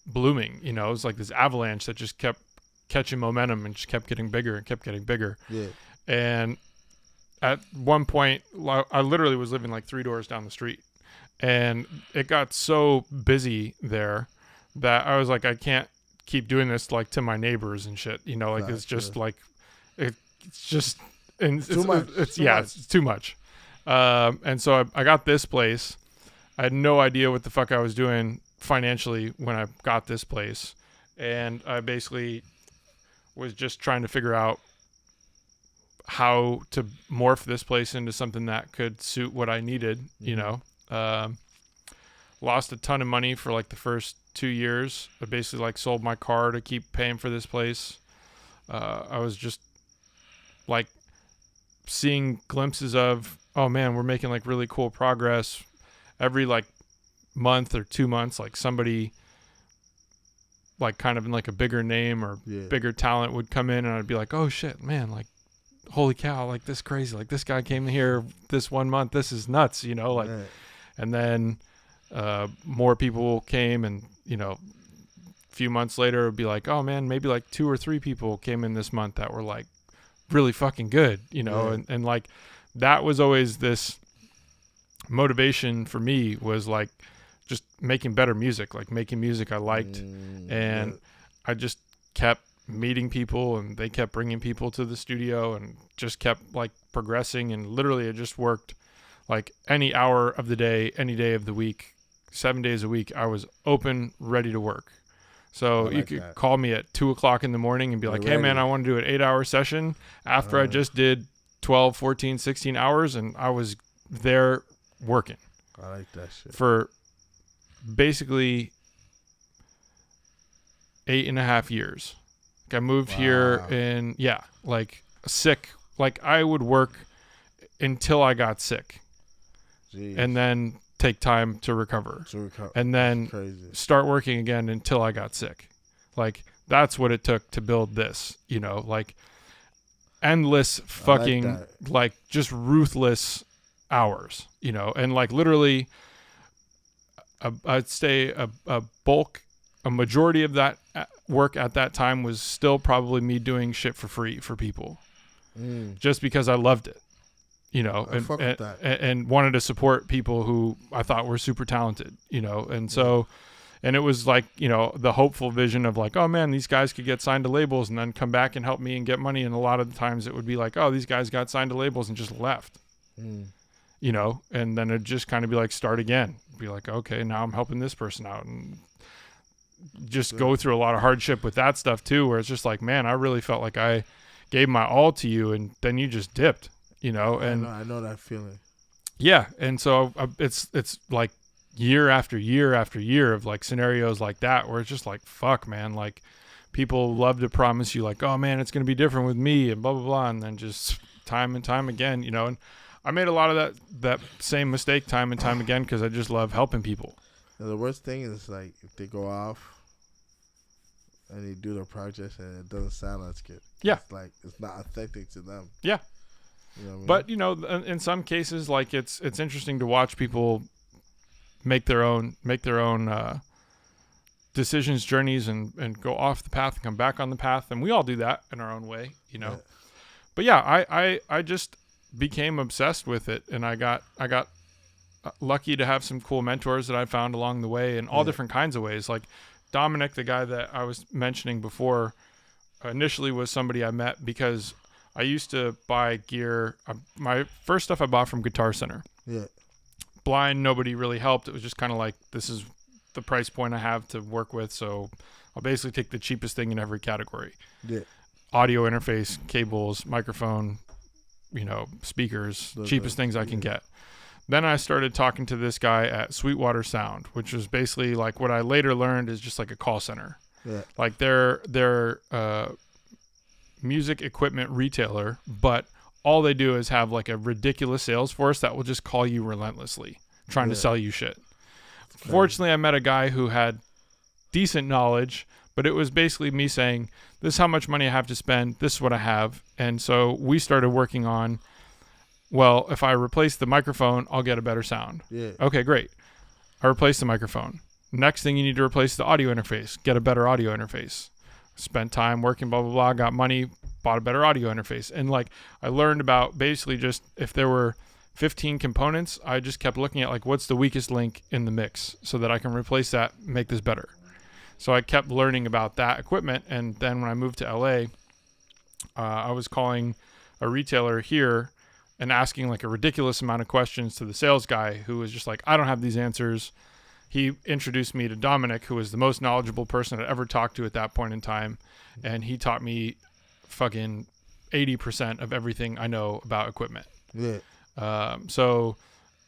blooming. You know, it was like this avalanche that just kept catching momentum and just kept getting bigger and kept getting bigger. Yeah. And at one point, I literally was living like 3 doors down the street, and it got so busy there that I was like, I can't keep doing this like to my neighbors and shit. You know, like it's just like it's just and it's too much. It's too much. And so I got this place. I had no idea what the fuck I was doing financially when I got this place, and I basically was just trying to figure out how to morph this place into something that could suit what I needed, you know. Lost a ton of money for like the first 2 years. I basically like sold my car to keep paying for this place. I was just like seeing glimpses of, oh man, we're making like really cool progress. Every like month or 2 months, like somebody like kind of in like a bigger name or bigger talent would come in, and I'd be like, oh shit, man, like holy cow, like this crazy, like this guy came here this 1 month, this is nuts, you know, like, and then more people came, and you know, a few months later it'd be like, oh man, maybe like 2 or 3 people came in this month that were like really fucking good, you know. And like that was always this motivation for me, was like just making better music, like making music I liked. And I just kept meeting people, and they kept bringing people to the studio, and just kept like progressing. And literally it just worked like any hour of the day, any day of the week, 7 days a week. I was open, ready to work. So you could call me at 2:00 in the morning and be like, hey man, I want to do an 8-hour session after I just did 12, 14, 16 hours. And I was there working. I like that shit. For basically 8.5 years. Like I moved here in, like sick. Like I would work until I got sick. Jeez. And then take time to recover. And then start working again until I got sick. Like that's what it took to build this, you know, like endless fucking like just ruthless hours, you know. And like literally I'd say a majority of that work at that time was still probably me doing shit for free for people, just because I loved it, you know, and wanted to support people who I thought were super talented, you know. And so, and it was like, you know, the hopeful vision of like, oh man, these guys could get signed to labels and then come back and help me and get money. And a lot of the times it would be like, oh, these guys got signed to labels and just left. You know, and then it'd just kind of be like, start again. Be like, okay, now I'm helping this person out, and just go through a lot of hardship with that stuff too, where it's just like, man, I really felt like I gave my all to you, and then you just dipped, you know. And I know that feeling. Yeah. And so it's like year after year after year of like scenarios like that, where it's just like, fuck, man, like people love to promise you like, oh man, it's going to be different with me and blah, blah, blah. And then just time and time again, you know. And I made a lot of that same mistake time and time again, because I just love helping people. And the worst thing is like if they go off and they do their projects and it doesn't sound as good. Yeah, it's like it's not authentic to them. Yeah, you know what I mean? But you know, in some cases, like it's interesting to watch people make their own decisions, journeys, and go off the path and come back on the path, and we all do that in our own way, you know. Yeah. But yeah, I just became obsessed with it, and I got lucky to have some cool mentors that I found along the way in all different kinds of ways. Like Dominic, the guy that I was mentioning before, initially was somebody I met because I used to buy gear. My first stuff I bought from Guitar Center. Yeah. Blind, nobody really helped. It was just kind of like, this is the price point I have to work with, so I'll basically take the cheapest thing in every category. Yeah. Audio interface, cables, microphone, you know, speakers, cheapest things I can get. Then I started talking to this guy at Sweetwater Sound, which was basically like what I later learned is just like a call center. Yeah. Like they're music equipment retailer, but all they do is have like a ridiculous sales force that will just call you relentlessly, trying to sell you shit. Fortunately, I met a guy who had decent knowledge, but it was basically me saying, this is how much money I have to spend. This is what I have. And so we started working on, well, if I replace the microphone, I'll get a better sound. Yeah. Okay, great. I replaced the microphone. Next thing you need to replace the audio interface, get a better audio interface. Spent time working, blah, blah, blah, got money, bought a better audio interface. And like I learned about basically just if there were 15 components, I just kept looking at like what's the weakest link in the mix so that I can replace that, make this better. So I kept learning about that equipment. And then when I moved to LA, I was calling a retailer here and asking like a ridiculous amount of questions to the sales guy who was just like, I don't have these answers. He introduced me to Dominic, who was the most knowledgeable person I'd ever talked to at that point in time. And he taught me fucking 80% of everything I know about equipment. Yeah. So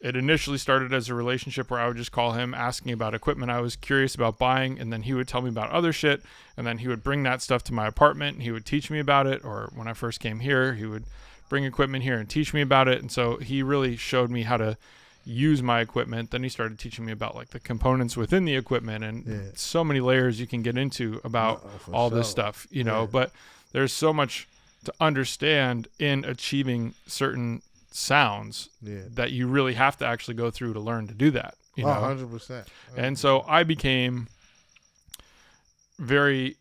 it initially started as a relationship where I would just call him asking about equipment I was curious about buying, and then he would tell me about other shit, and then he would bring that stuff to my apartment and he would teach me about it. Or when I first came here, he would bring equipment here and teach me about it. And so he really showed me how to use my equipment. Then he started teaching me about like the components within the equipment and so many layers you can get into about all this stuff, you know, but there's so much to understand in achieving certain sounds that you really have to actually go through to learn to do that, you know. 100%. And so I became very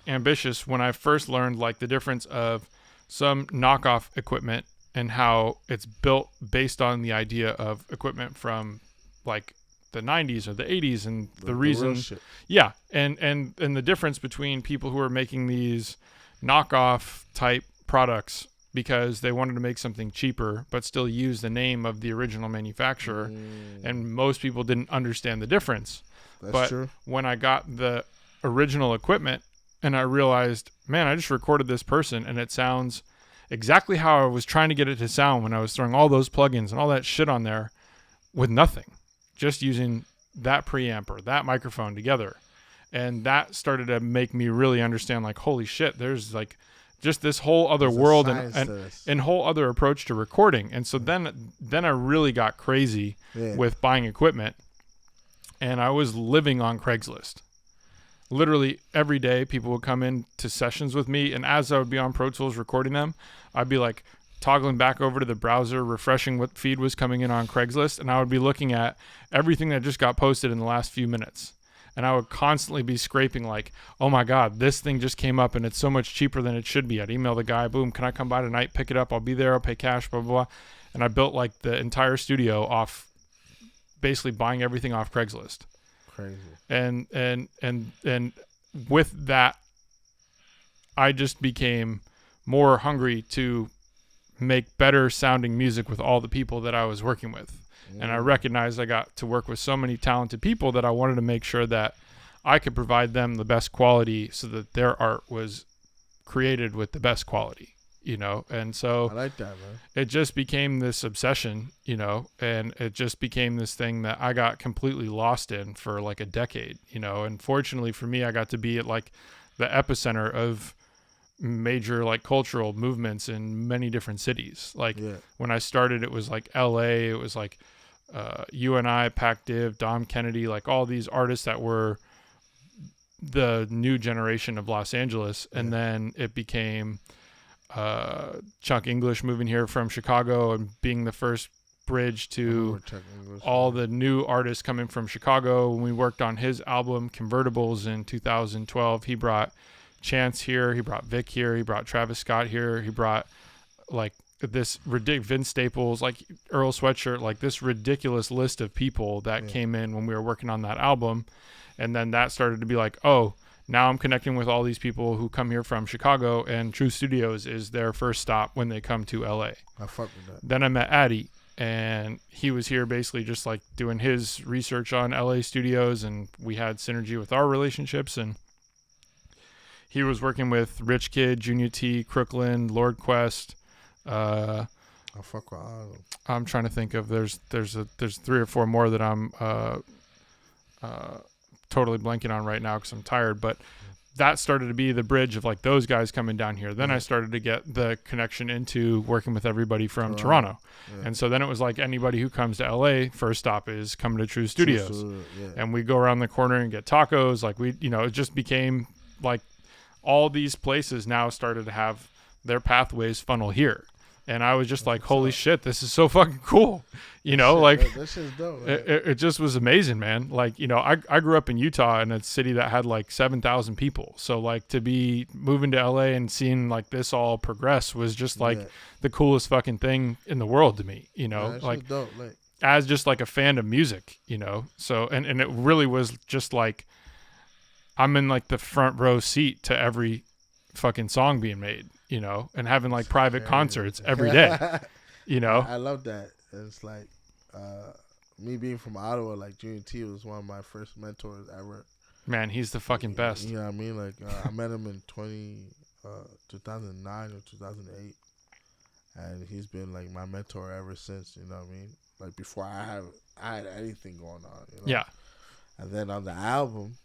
ambitious when I first learned like the difference of some knockoff equipment and how it's built based on the idea of equipment from like the 90s or the 80s, and the reason and the difference between people who are making these knockoff type products because they wanted to make something cheaper but still use the name of the original manufacturer, and most people didn't understand the difference. That's true. When I got the original equipment and I realized, man, I just recorded this person and it sounds exactly how I was trying to get it to sound when I was throwing all those plugins and all that shit on there with nothing, just using that preamp or that microphone together. And that started to make me really understand like, holy shit, there's like just this whole other world and whole other approach to recording. And so then I really got crazy with buying equipment, and I was living on Craigslist. Literally every day people would come in to sessions with me, and as I would be on Pro Tools recording them, I'd be like toggling back over to the browser, refreshing what feed was coming in on Craigslist, and I would be looking at everything that just got posted in the last few minutes. And I would constantly be scraping like, oh my God, this thing just came up and it's so much cheaper than it should be. I'd email the guy, boom, can I come by tonight, pick it up, I'll be there, I'll pay cash, blah, blah, blah. And I built like the entire studio off basically buying everything off Craigslist. Crazy. And with that, I just became more hungry to make better sounding music with all the people that I was working with. And I recognized I got to work with so many talented people that I wanted to make sure that I could provide them the best quality so that their art was created with the best quality, you know? And so I like that, man. It just became this obsession, you know, and it just became this thing that I got completely lost in for like a decade, you know. And fortunately for me, I got to be at like the epicenter of major like cultural movements in many different cities. Like when I started, it was like LA, it was like UNI, Pac Div, Dom Kennedy, like all these artists that were the new generation of Los Angeles. And then it became Chuck English moving here from Chicago and being the first bridge to all the new artists coming from Chicago. When we worked on his album Convertibles in 2012, he brought Chance here, he brought Vic here, he brought Travis Scott here, he brought like this ridiculous Vince Staples, like Earl Sweatshirt, like this ridiculous list of people that came in when we were working on that album. And then that started to be like, oh, now I'm connecting with all these people who come here from Chicago, and True Studios is their first stop when they come to LA. I fuck with that. Then I met Addy, and he was here basically just like doing his research on LA studios, and we had synergy with our relationships. And he was working with Rich Kid, Junior T, Crooklyn, Lord Quest. I fuck with all of them. I'm trying to think of there's 3 or 4 more that I'm totally blanking on right now because I'm tired. But that started to be the bridge of like those guys coming down here. Then I started to get the connection into working with everybody from Toronto. Yeah. And so then it was like anybody who comes to LA, first stop is coming to True Studios. And we go around the corner and get tacos. Like it just became like all these places now started to have their pathways funnel here. And I was just like, holy shit, this is so fucking cool. That shit's dope, it just was amazing, man. Like, I grew up in Utah in a city that had like 7,000 people. So like to be moving to LA and seeing like this all progress was just like the coolest fucking thing in the world to me, like dope, as just like a fan of music, So, and it really was just like, I'm in like the front row seat to every fucking song being made. And having like private concerts every day, I love that. It's like, me being from Ottawa, like Junior T was one of my first mentors ever. Man, he's the fucking best. You know what I mean? Like, I met him in 2009 or 2008. And he's been like my mentor ever since, you know what I mean? Like before I had anything going on, Yeah. And then on the album,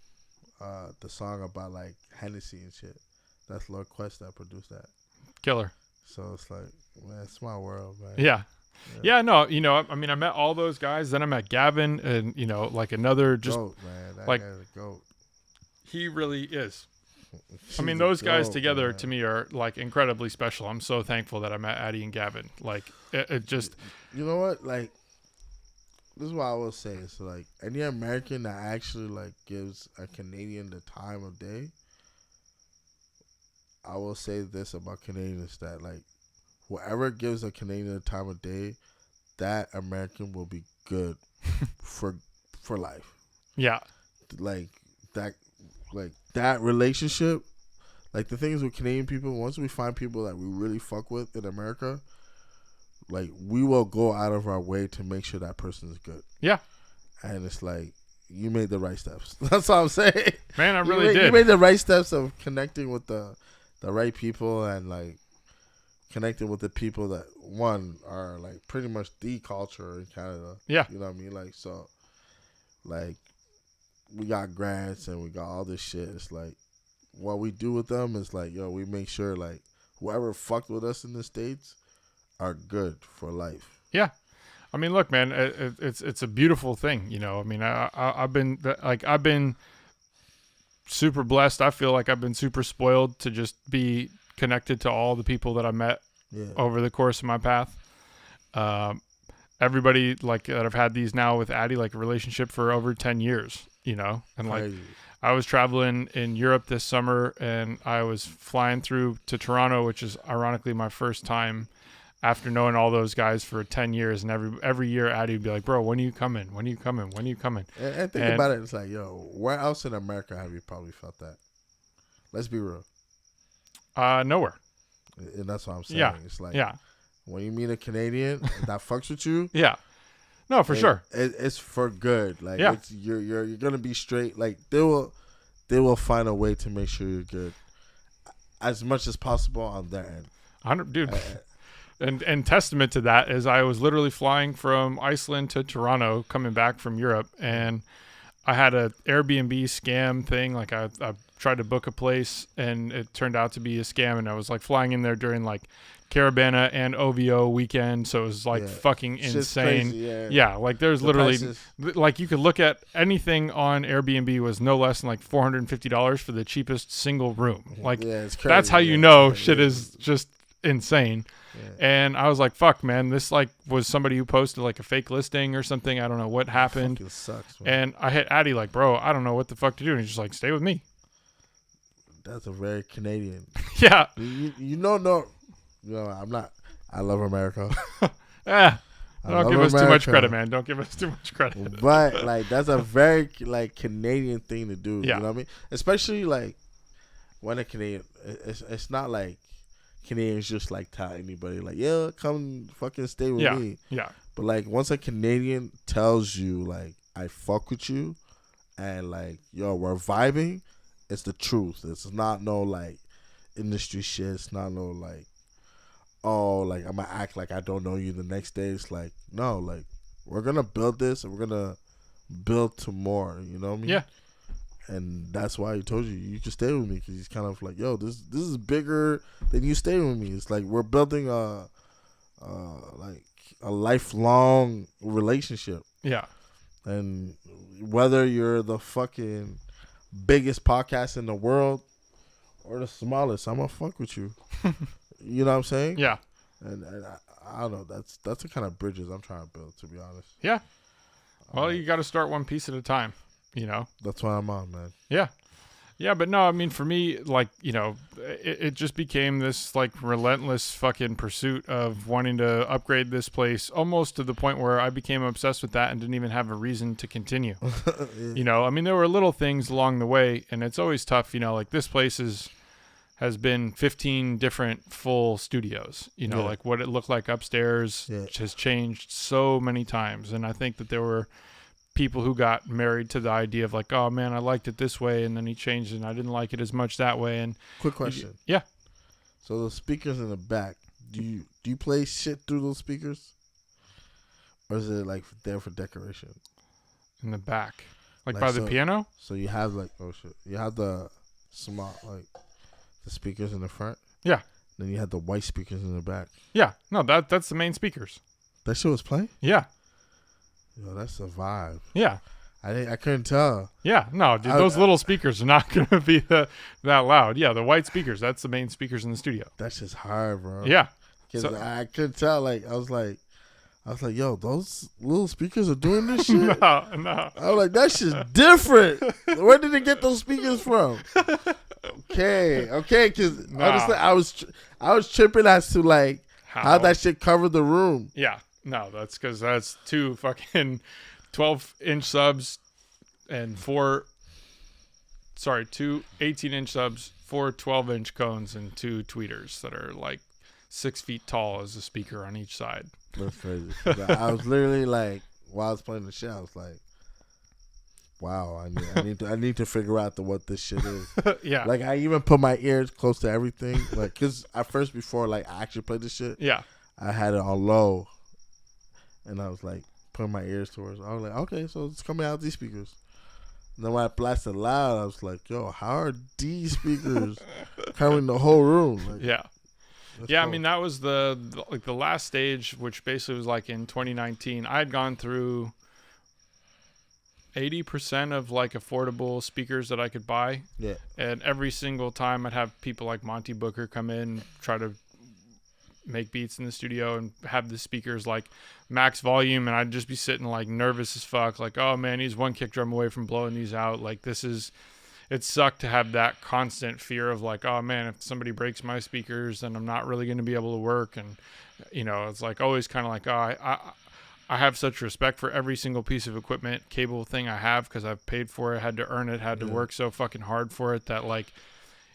the song about like Hennessy and shit, that's Lord Quest that produced that. Killer. So it's like, man, it's my world, man. Yeah, no, I mean, I met all those guys. Then I met Gavin, and like another just goat, man. That like guy's a goat. He really is. I mean, those guys together to me are like incredibly special. I'm so thankful that I met Addy and Gavin. Like it just. You know what? Like, this is what I will say. So like, any American that actually like gives a Canadian the time of day. I will say this about Canadians, that like whoever gives a Canadian the time of day, that American will be good for life. Yeah. Like that relationship, like the things with Canadian people, once we find people that we really fuck with in America, like we will go out of our way to make sure that person is good. Yeah. And it's like, you made the right steps. That's all I'm saying. Man, I really did. You made the right steps of connecting with the right people and like connecting with the people that one are like pretty much the culture in Canada. Yeah. You know what I mean? Like, so like we got grants and we got all this shit. It's like what we do with them is like, we make sure like whoever fucked with us in the States are good for life. Yeah. I mean, look, man, it's a beautiful thing. I mean, I've been super blessed. I feel like I've been super spoiled to just be connected to all the people that I met over the course of my path. Everybody like that I've had these now with Addy, like a relationship for over 10 years, and like I was traveling in Europe this summer and I was flying through to Toronto, which is ironically my first time after knowing all those guys for 10 years. And every year Addy would be like, bro, when are you coming? When are you coming? When are you coming? And think about it. It's like, where else in America have you probably felt that? Let's be real. Nowhere. And that's what I'm saying. Yeah. It's like, yeah. When you meet a Canadian that fucks with you. Yeah. No, for sure. It's for good. Like, you're going to be straight. Like, they will find a way to make sure you're good as much as possible on their end. Dude. And testament to that is I was literally flying from Iceland to Toronto, coming back from Europe, and I had a Airbnb scam thing. Like I tried to book a place, and it turned out to be a scam. And I was like flying in there during like Caravana and OVO weekend, so it was like fucking insane. Yeah, like there's literally like you could look at anything on Airbnb was no less than like $450 for the cheapest single room. Like it's crazy. That's how you know shit is just insane. Yeah. And I was like, fuck, man, this like was somebody who posted like a fake listing or something. I don't know what happened. It sucks, man. And I hit Addy like, bro, I don't know what the fuck to do. And he's just like, stay with me. That's a very Canadian. Yeah. I'm not. I love America. Don't give us too much credit, man. Don't give us too much credit. But like, that's a very like Canadian thing to do. Yeah. You know what I mean? Especially like when a Canadian, it's not like Canadians just like tell anybody like, come fucking stay with me. Yeah. But like once a Canadian tells you like, I fuck with you and like, we're vibing, it's the truth. It's not no like industry shit. It's not no like, oh, like I'm gonna act like I don't know you the next day. It's like, no, like we're gonna build this and we're gonna build to more. You know what I mean? Yeah. And that's why he told you can stay with me, because he's kind of like, yo, this is bigger than you staying with me. It's like we're building a lifelong relationship. Yeah. And whether you're the fucking biggest podcast in the world or the smallest, I'm gonna fuck with you. You know what I'm saying? Yeah. And I don't know. That's the kind of bridges I'm trying to build, to be honest. Yeah. Well, you got to start one piece at a time, you know? That's why I'm on, man. Yeah. Yeah, but no, I mean, for me, like, you know, it just became this, like, relentless fucking pursuit of wanting to upgrade this place, almost to the point where I became obsessed with that and didn't even have a reason to continue. Yeah. You know, I mean, there were little things along the way, and it's always tough, you know, like, this place has been 15 different full studios, you know, like what it looked like upstairs has changed so many times. And I think that there were people who got married to the idea of like, oh man, I liked it this way. And then he changed it and I didn't like it as much that way. And quick question. Yeah. So the speakers in the back, do you play shit through those speakers? Or is it like there for decoration? In the back, like by the piano? So you have like, you have the small, like, the speakers in the front. Yeah. Then you had the white speakers in the back. Yeah. No, that's the main speakers. That shit was playing? Yeah. Yo, that's a vibe. Yeah. I couldn't tell. Yeah. No, dude, those little speakers are not going to be that loud. Yeah, the white speakers, that's the main speakers in the studio. That's just hard, bro. Yeah. Because I couldn't tell. Like, I was like, yo, those little speakers are doing this shit? No. I was like, that shit's different. Where did they get those speakers from? Okay, because honestly, I was tripping as to like how that shit covered the room. Yeah, no, that's because that's two fucking 12-inch subs and two 18-inch subs, 4 12-inch cones, and 2 tweeters that are like 6 feet tall as a speaker on each side. That's crazy. I was literally like, while I was playing the shit, I was like, wow, I need to figure out what this shit is. Yeah. Like, I even put my ears close to everything. Like, because at first, before, like, I actually played this shit, yeah, I had it on low. And I was, like, putting my ears towards. I was like, okay, so it's coming out these speakers. And then when I blasted loud, I was like, yo, how are these speakers covering the whole room? Like, yeah. Yeah, cool. I mean, that was the last stage, which basically was like in 2019. I had gone through 80% of like affordable speakers that I could buy. Yeah. And every single time I'd have people like Monty Booker come in, try to make beats in the studio and have the speakers like max volume. And I'd just be sitting like nervous as fuck. Like, oh man, he's one kick drum away from blowing these out. Like it sucked to have that constant fear of like, oh man, if somebody breaks my speakers, then I'm not really going to be able to work. And, you know, it's like always kind of like, oh, I have such respect for every single piece of equipment, cable thing I have, because I've paid for it, had to earn it, had to work so fucking hard for it that like,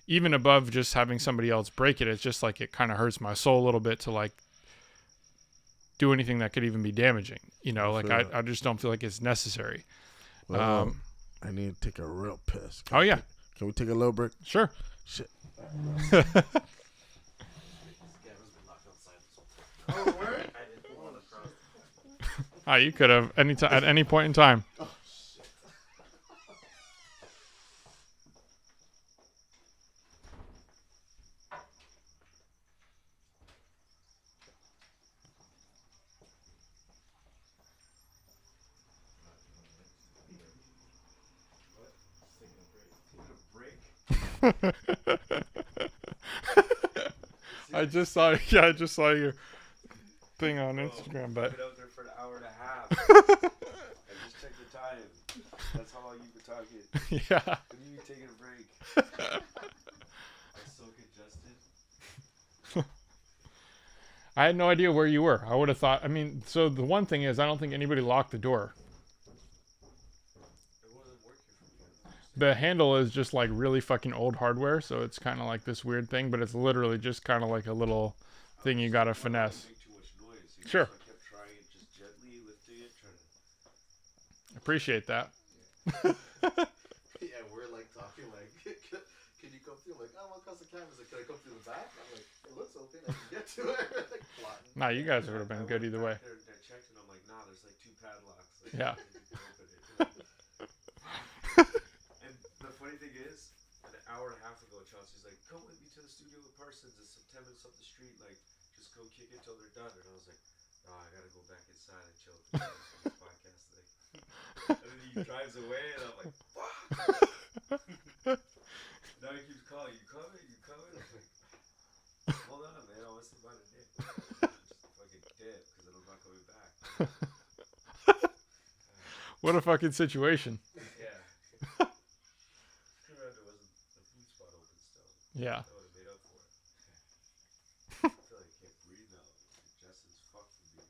even above just having somebody else break it, it's just like it kind of hurts my soul a little bit to like do anything that could even be damaging. You know, like I just don't feel like it's necessary. Well, I need to take a real piss. Can we take a little break? Sure. Shit. You could have at any point in time. Oh, shit. I just saw your thing on Instagram, but I've been out there for an hour and a half. I just checked the time. That's how long you've been talking. Yeah. When you taking a break? I'm so congested. I had no idea where you were. I would have thought. I mean, so the one thing is, I don't think anybody locked the door. It wasn't working for me. The handle is just like really fucking old hardware, so it's kind of like this weird thing, but it's literally just kind of like a little thing you gotta finesse. Make too much noise. Sure. So I kept trying it, just gently lifting it, trying to. Appreciate that. Yeah, we're like talking like, can you come through? I'm like, oh, well, across the cameras. Like, can I come through the back? I'm like, it looks open. I can get to it. Like, plotting. Nah, you guys would have been good either way. I checked and I'm like, there's like 2 padlocks. Like, Yeah. you can open it. And funny thing is, an hour and a half ago, Chelsea's like, "Come with me to the studio with Parsons. It's 10 minutes up the street. Like, just go kick it till they're done." And I was like, "Oh, I gotta go back inside and chill for this podcast today." And then he drives away, and I'm like, "Fuck!" Now he keeps calling, "You coming? You coming?" I'm like, "Hold on, man. I want somebody to dip." Just fucking dip, because then I'm not coming back. What a fucking situation. Yeah. Too bad there wasn't a food spot open still. Yeah. That would have made up for it. I feel like I can't breathe now. Congested as fuck for me.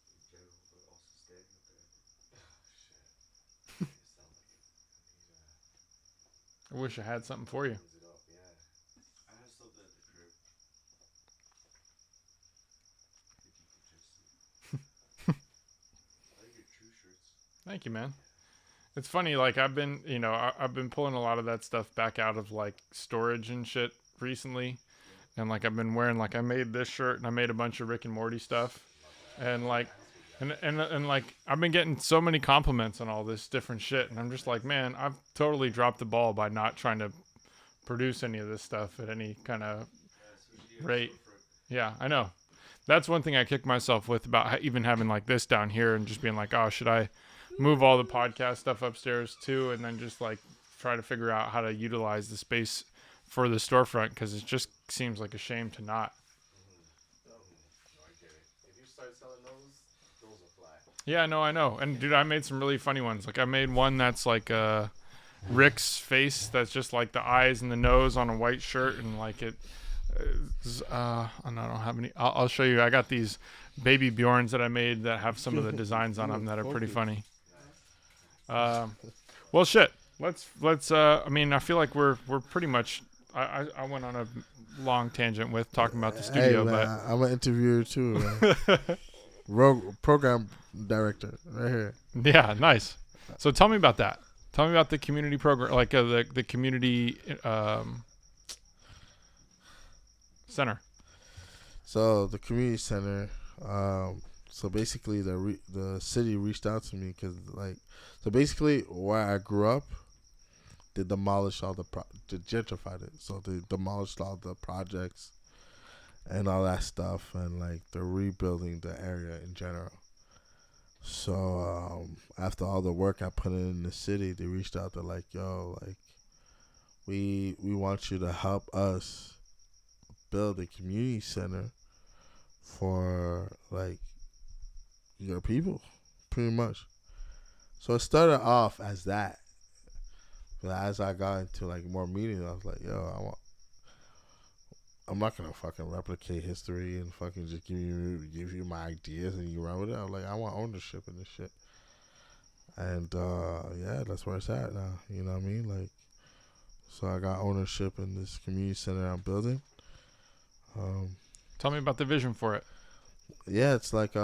In general, but also standing up there. Oh, shit. You sound like it. I wish I had something for you. Cleans it up, yeah. I have something at the crib. I think you could just see. I like your true shirts. Thank you, man. It's funny, like I've been pulling a lot of that stuff back out of like storage and shit recently, and like I've been wearing, like I made this shirt and I made a bunch of Rick and Morty stuff, and like, and like I've been getting so many compliments on all this different shit, and I'm just like, man, I've totally dropped the ball by not trying to produce any of this stuff at any kind of rate. Yeah, I know. That's one thing I kick myself with about even having like this down here and just being like, oh, should I move all the podcast stuff upstairs too, and then just like try to figure out how to utilize the space for the storefront, because it just seems like a shame to not. No, I get it. If you start selling those will fly. Yeah, no, I know. And dude, I made some really funny ones. Like I made one that's like Rick's face, that's just like the eyes and the nose on a white shirt, and like it. I don't have any. I'll show you. I got these baby Bjorns that I made that have some of the designs on them that are pretty funny. Well, shit. Let's. I mean, I feel like we're pretty much. I went on a long tangent with talking about the studio, hey, man, but I'm an interviewer too. Program director right here. Yeah, nice. So tell me about that. Tell me about the community program, like the community center. So the community center. So basically, the city reached out to me because so basically where I grew up, they demolished all they gentrified it. So they demolished all the projects and all that stuff, and like they're rebuilding the area in general. So after all the work I put in the city, they reached out. They're like, "Yo, like we want you to help us build a community center for like your people, pretty much." So it started off as that, but as I got into like more meetings, I was like, "Yo, I'm not gonna fucking replicate history and fucking just give you my ideas and you run with it." I was like, I want ownership in this shit, and yeah, that's where it's at now. You know what I mean? Like, so I got ownership in this community center I'm building. Tell me about the vision for it. Yeah, it's like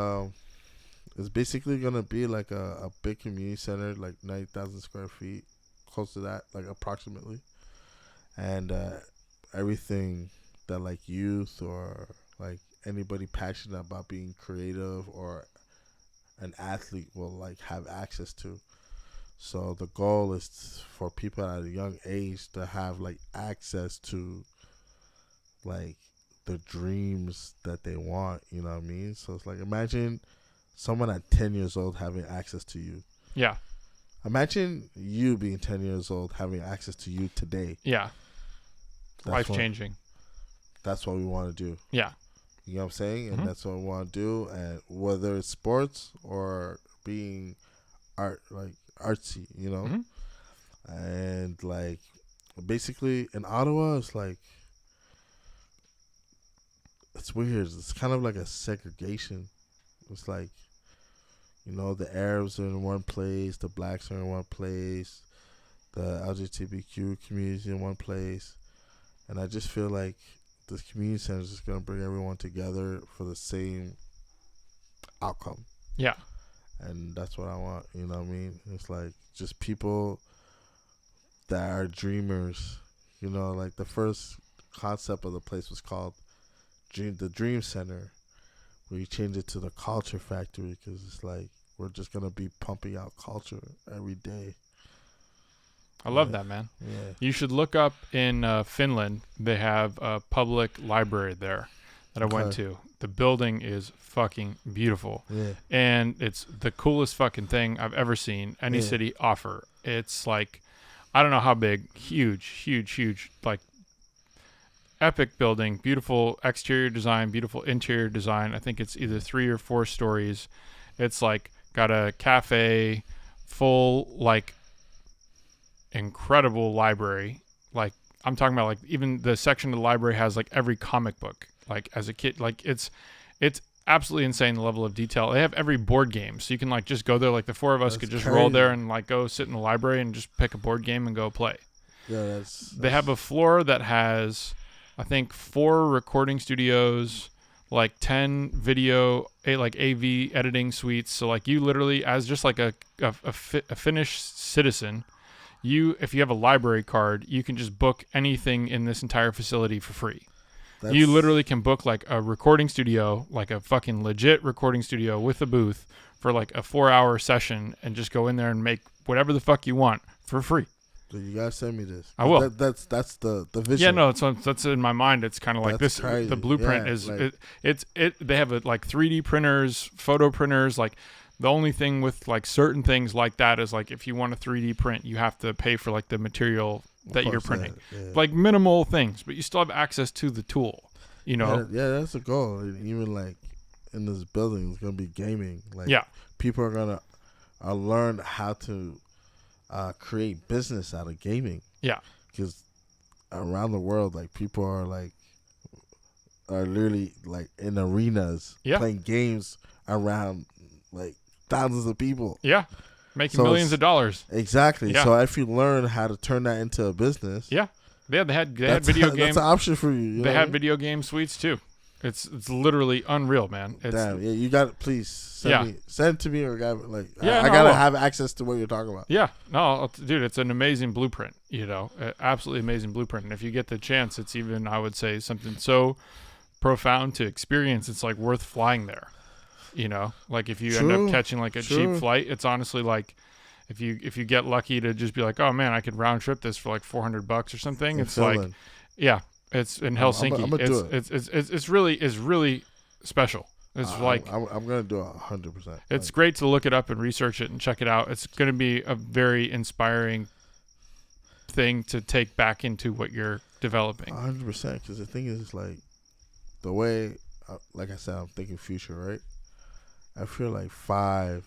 it's basically gonna be like a big community center, like 90,000 square feet, close to that, like approximately, and everything that like youth or like anybody passionate about being creative or an athlete will like have access to. So the goal is for people at a young age to have like access to like the dreams that they want, you know what I mean? So it's like, imagine someone at 10 years old having access to you. Yeah. Imagine you being 10 years old having access to you today. Yeah. That's Life changing. That's what we want to do. Yeah. You know what I'm saying? And that's what we want to do. And whether it's sports or being art, like artsy, you know? And like basically in Ottawa, it's like, it's weird. It's kind of like a segregation. It's like, you know, the Arabs are in one place, the blacks are in one place, the LGBTQ community in one place. And I just feel like this community center is just going to bring everyone together for the same outcome. Yeah. And that's what I want, you know what I mean? It's like just people that are dreamers, you know, like the first concept of the place was called the Dream Center, where you change it to the Culture Factory, because it's like we're just going to be pumping out culture every day. I love that, man. Yeah. You should look up in Finland. They have a public library there that I went to. The building is fucking beautiful. Yeah. And it's the coolest fucking thing I've ever seen any city offer. It's like, I don't know how big, huge, like epic building, beautiful exterior design, beautiful interior design. I think it's either 3 or 4 stories. It's like got a cafe, full like incredible library. Like I'm talking about like even the section of the library has like every comic book. Like as a kid, like it's absolutely insane the level of detail. They have every board game, so you can like just go there. Like the 4 of us could just roll there and like go sit in the library and just pick a board game and go play. Yeah, They have a floor that has, I think, 4 recording studios, like 10 video, like AV editing suites. So like you literally, as just like a Finnish citizen, if you have a library card, you can just book anything in this entire facility for free. You literally can book like a recording studio, like a fucking legit recording studio with a booth for like a 4-hour session and just go in there and make whatever the fuck you want for free. So you gotta send me this. I will. That's the vision. Yeah, no, that's in my mind. It's kind of like That's this. crazy. The blueprint Yeah, is like- they have like 3D printers, photo printers. Like the only thing with like certain things like that is like if you want a 3D print, you have to pay for like the material that you're printing. Yeah. Like minimal things, but you still have access to the tool. You know. Yeah, that's a goal. And even like in this building, it's gonna be gaming. Like people are gonna learn how to create business out of gaming. Yeah. Because around the world, like people are literally like in arenas playing games around like thousands of people. Yeah. Making millions of dollars. Exactly. Yeah. So if you learn how to turn that into a business. Yeah. They had video games. That's an option for you. They had video game suites too. It's literally unreal, man. Damn, yeah, you got it. Please send it to me, or I gotta have access to what you're talking about. Yeah, no, dude, it's an amazing blueprint. You know, absolutely amazing blueprint. And if you get the chance, it's even, I would say, something so profound to experience. It's like worth flying there. You know, like if you end up catching like a cheap flight, it's honestly like if you get lucky to just be like, oh man, I could round trip this for like $400 or something. It's like, yeah. It's in Helsinki. I'm gonna do it. It's really special. It's I'm gonna do it 100%. It's great to look it up and research it and check it out. It's gonna be a very inspiring thing to take back into what you're developing. 100%. Because the thing is, like, the way, like I said, I'm thinking future, right? I feel like 5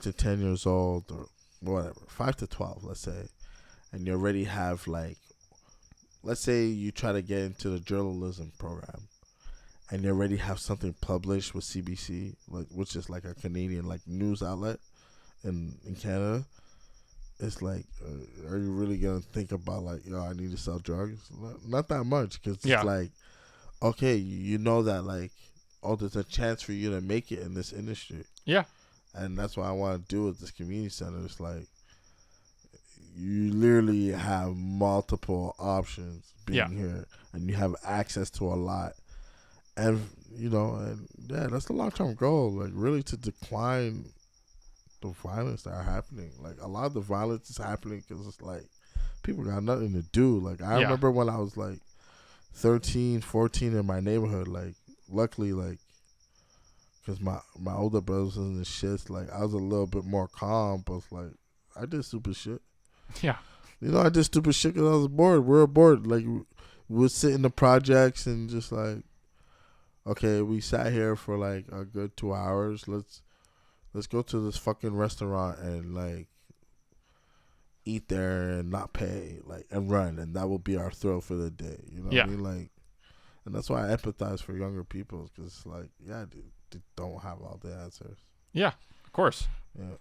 to 10 years old or whatever, 5 to 12, let's say, and you already have like. Let's say you try to get into the journalism program and you already have something published with CBC, like which is like a Canadian like news outlet in Canada. It's like, are you really going to think about like, I need to sell drugs? Not that much, because it's like, okay, you know that like, there's a chance for you to make it in this industry. Yeah. And that's what I want to do with this community center. It's like, you literally have multiple options being here, and you have access to a lot. And, that's the long-term goal, like really to decline the violence that are happening. Like a lot of the violence is happening because it's like people got nothing to do. Like I remember when I was like 13, 14 in my neighborhood, like luckily, like, because my older brothers and shit, like I was a little bit more calm, but like I did stupid shit. Yeah. I did stupid shit because I was bored. We were bored. Like, we would sit in the projects and just like, okay, we sat here for like a good 2 hours. Let's go to this fucking restaurant and like eat there and not pay, like, and run, and that will be our thrill for the day. You know what I mean? Like, and that's why I empathize for younger people, because it's like, dude, they don't have all the answers. Yeah, of course. Yeah.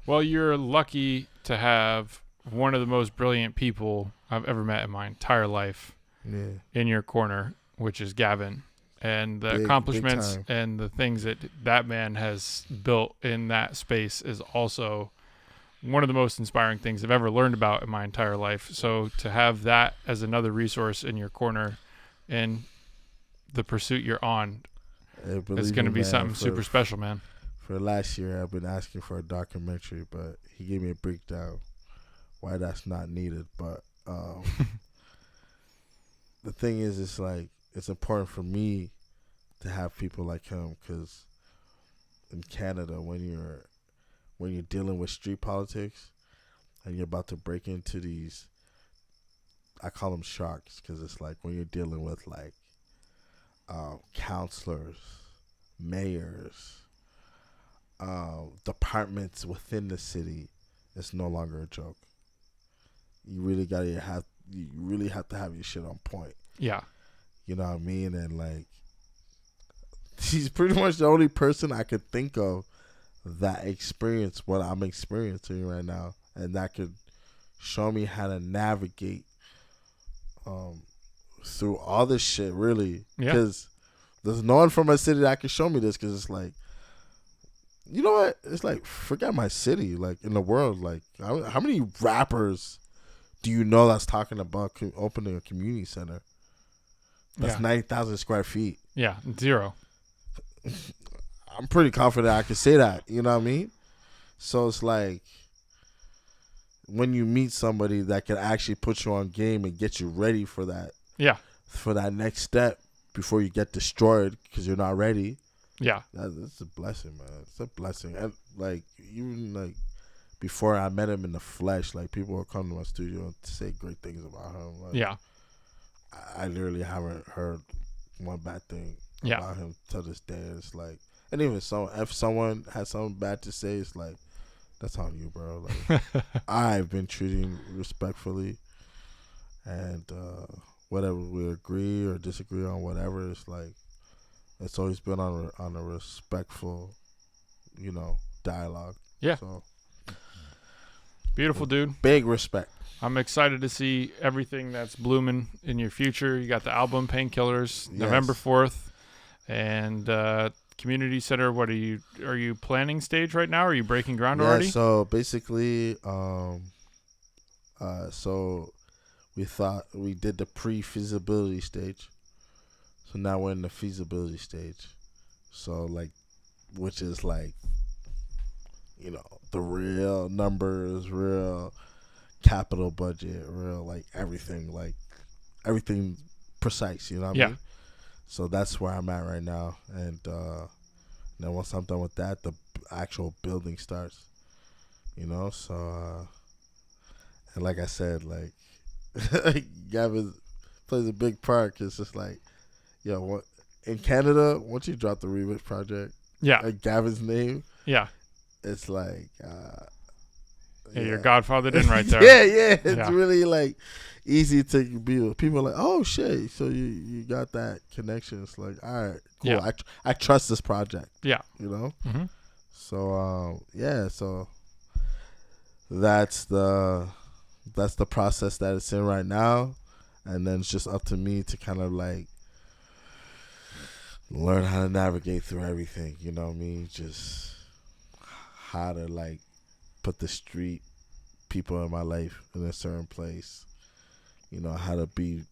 Well, you're lucky to have one of the most brilliant people I've ever met in my entire life in your corner, which is Gavin. And the accomplishments and the things that man has built in that space is also one of the most inspiring things I've ever learned about in my entire life. So to have that as another resource in your corner and the pursuit you're on is going to be something super special, man. For last year, I've been asking for a documentary, but he gave me a breakdown why that's not needed. But the thing is, it's like it's important for me to have people like him, because in Canada, when you're dealing with street politics and you're about to break into these, I call them sharks, because it's like when you're dealing with like counselors, mayors, departments within the city, it's no longer a joke. You really have to have your shit on point. Yeah. You know what I mean? And like, he's pretty much the only person I could think of that experienced what I'm experiencing right now, and that could show me how to navigate through all this shit, really. Because there's no one from my city that can show me this, because it's like, you know what? It's like, forget my city. Like, in the world, like, how many rappers do you know that's talking about opening a community center that's 90,000 square feet? Yeah, 0. I'm pretty confident I could say that. You know what I mean? So it's like, when you meet somebody that can actually put you on game and get you ready for that, for that next step before you get destroyed because you're not ready. Yeah, that's a blessing, man. It's a blessing. And like, even like before I met him in the flesh, like, people would come to my studio and say great things about him. Like, I literally haven't heard one bad thing about him to this day. It's like, and even if someone has something bad to say, it's like, that's on you, bro. Like, I've been treating respectfully, and whatever we agree or disagree on, whatever, it's like, it's always been on a respectful, dialogue. Yeah. So, beautiful, dude. Big respect. I'm excited to see everything that's blooming in your future. You got the album Painkillers, November 4th, and community center. What are you planning stage right now? Are you breaking ground already? So basically, so we did the pre-feasibility stage. So now we're in the feasibility stage. So like, which is like, the real numbers, real capital budget, real like everything precise, you know what I mean? So that's where I'm at right now. And then once I'm done with that, the actual building starts, so and like I said, like, Gavin plays a big part, 'cause it's just like, in Canada, once you drop the remix project, like Gavin's name, it's like, your godfather did right there. It's really like easy to be. People are like, oh shit, so you got that connection. It's like, all right, cool. I trust this project. Mm-hmm. So so that's the process that it's in right now, and then it's just up to me to kind of like learn how to navigate through everything. You know what I mean? Just how to like put the street people in my life in a certain place. How to be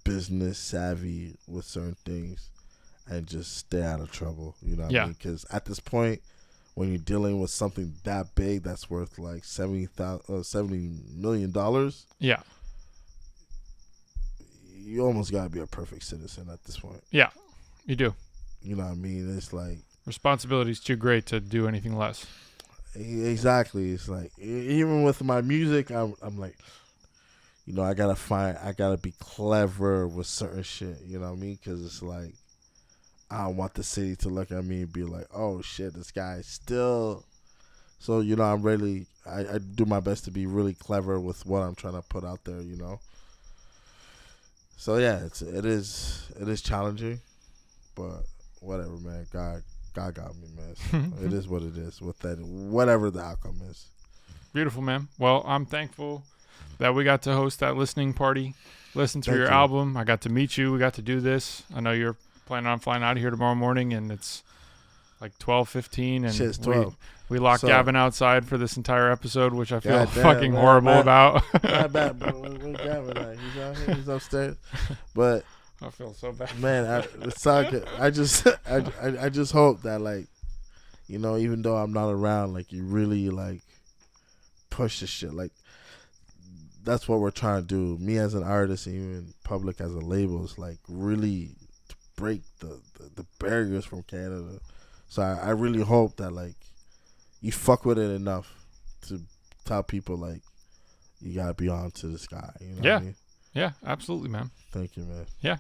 business savvy with certain things and just stay out of trouble. You know what I mean? Because at this point, when you're dealing with something that big that's worth like $70 million, you almost gotta be a perfect citizen at this point. Yeah, you do. You know what I mean? It's like, responsibility's too great to do anything less. Exactly. It's like, even with my music, I'm like, I gotta be clever with certain shit. You know what I mean? Because it's like, I don't want the city to look at me and be like, oh shit, this guy still. So I'm really, I do my best to be really clever with what I'm trying to put out there. So yeah, it is challenging, but whatever, man. God got me, man. So it is what it is with that, whatever the outcome is. Beautiful, man. Well, I'm thankful that we got to host that listening party, listen to your album. I got to meet you. We got to do this. I know you're planning on flying out of here tomorrow morning, and it's like 12:15, and shit's 12. We locked Gavin outside for this entire episode, which I feel fucking horrible about. Not bad, bro. Where's Gavin at? He's out here. He's upstairs. But I feel so bad, man. It's all good. I just hope that, like, even though I'm not around, like, you really like push this shit. Like, that's what we're trying to do. Me as an artist, and even public as a label, is like really to break the barriers from Canada. So I really hope that like you fuck with it enough to tell people like you gotta be on to the sky. You know what I mean? Yeah, absolutely, man. Thank you, man. Yeah.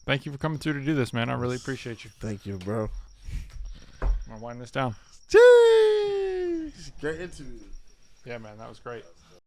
Thank you for coming through to do this, man. I really appreciate you. Thank you, bro. I'm gonna wind this down. Jeez. Great interview. Yeah, man, that was great.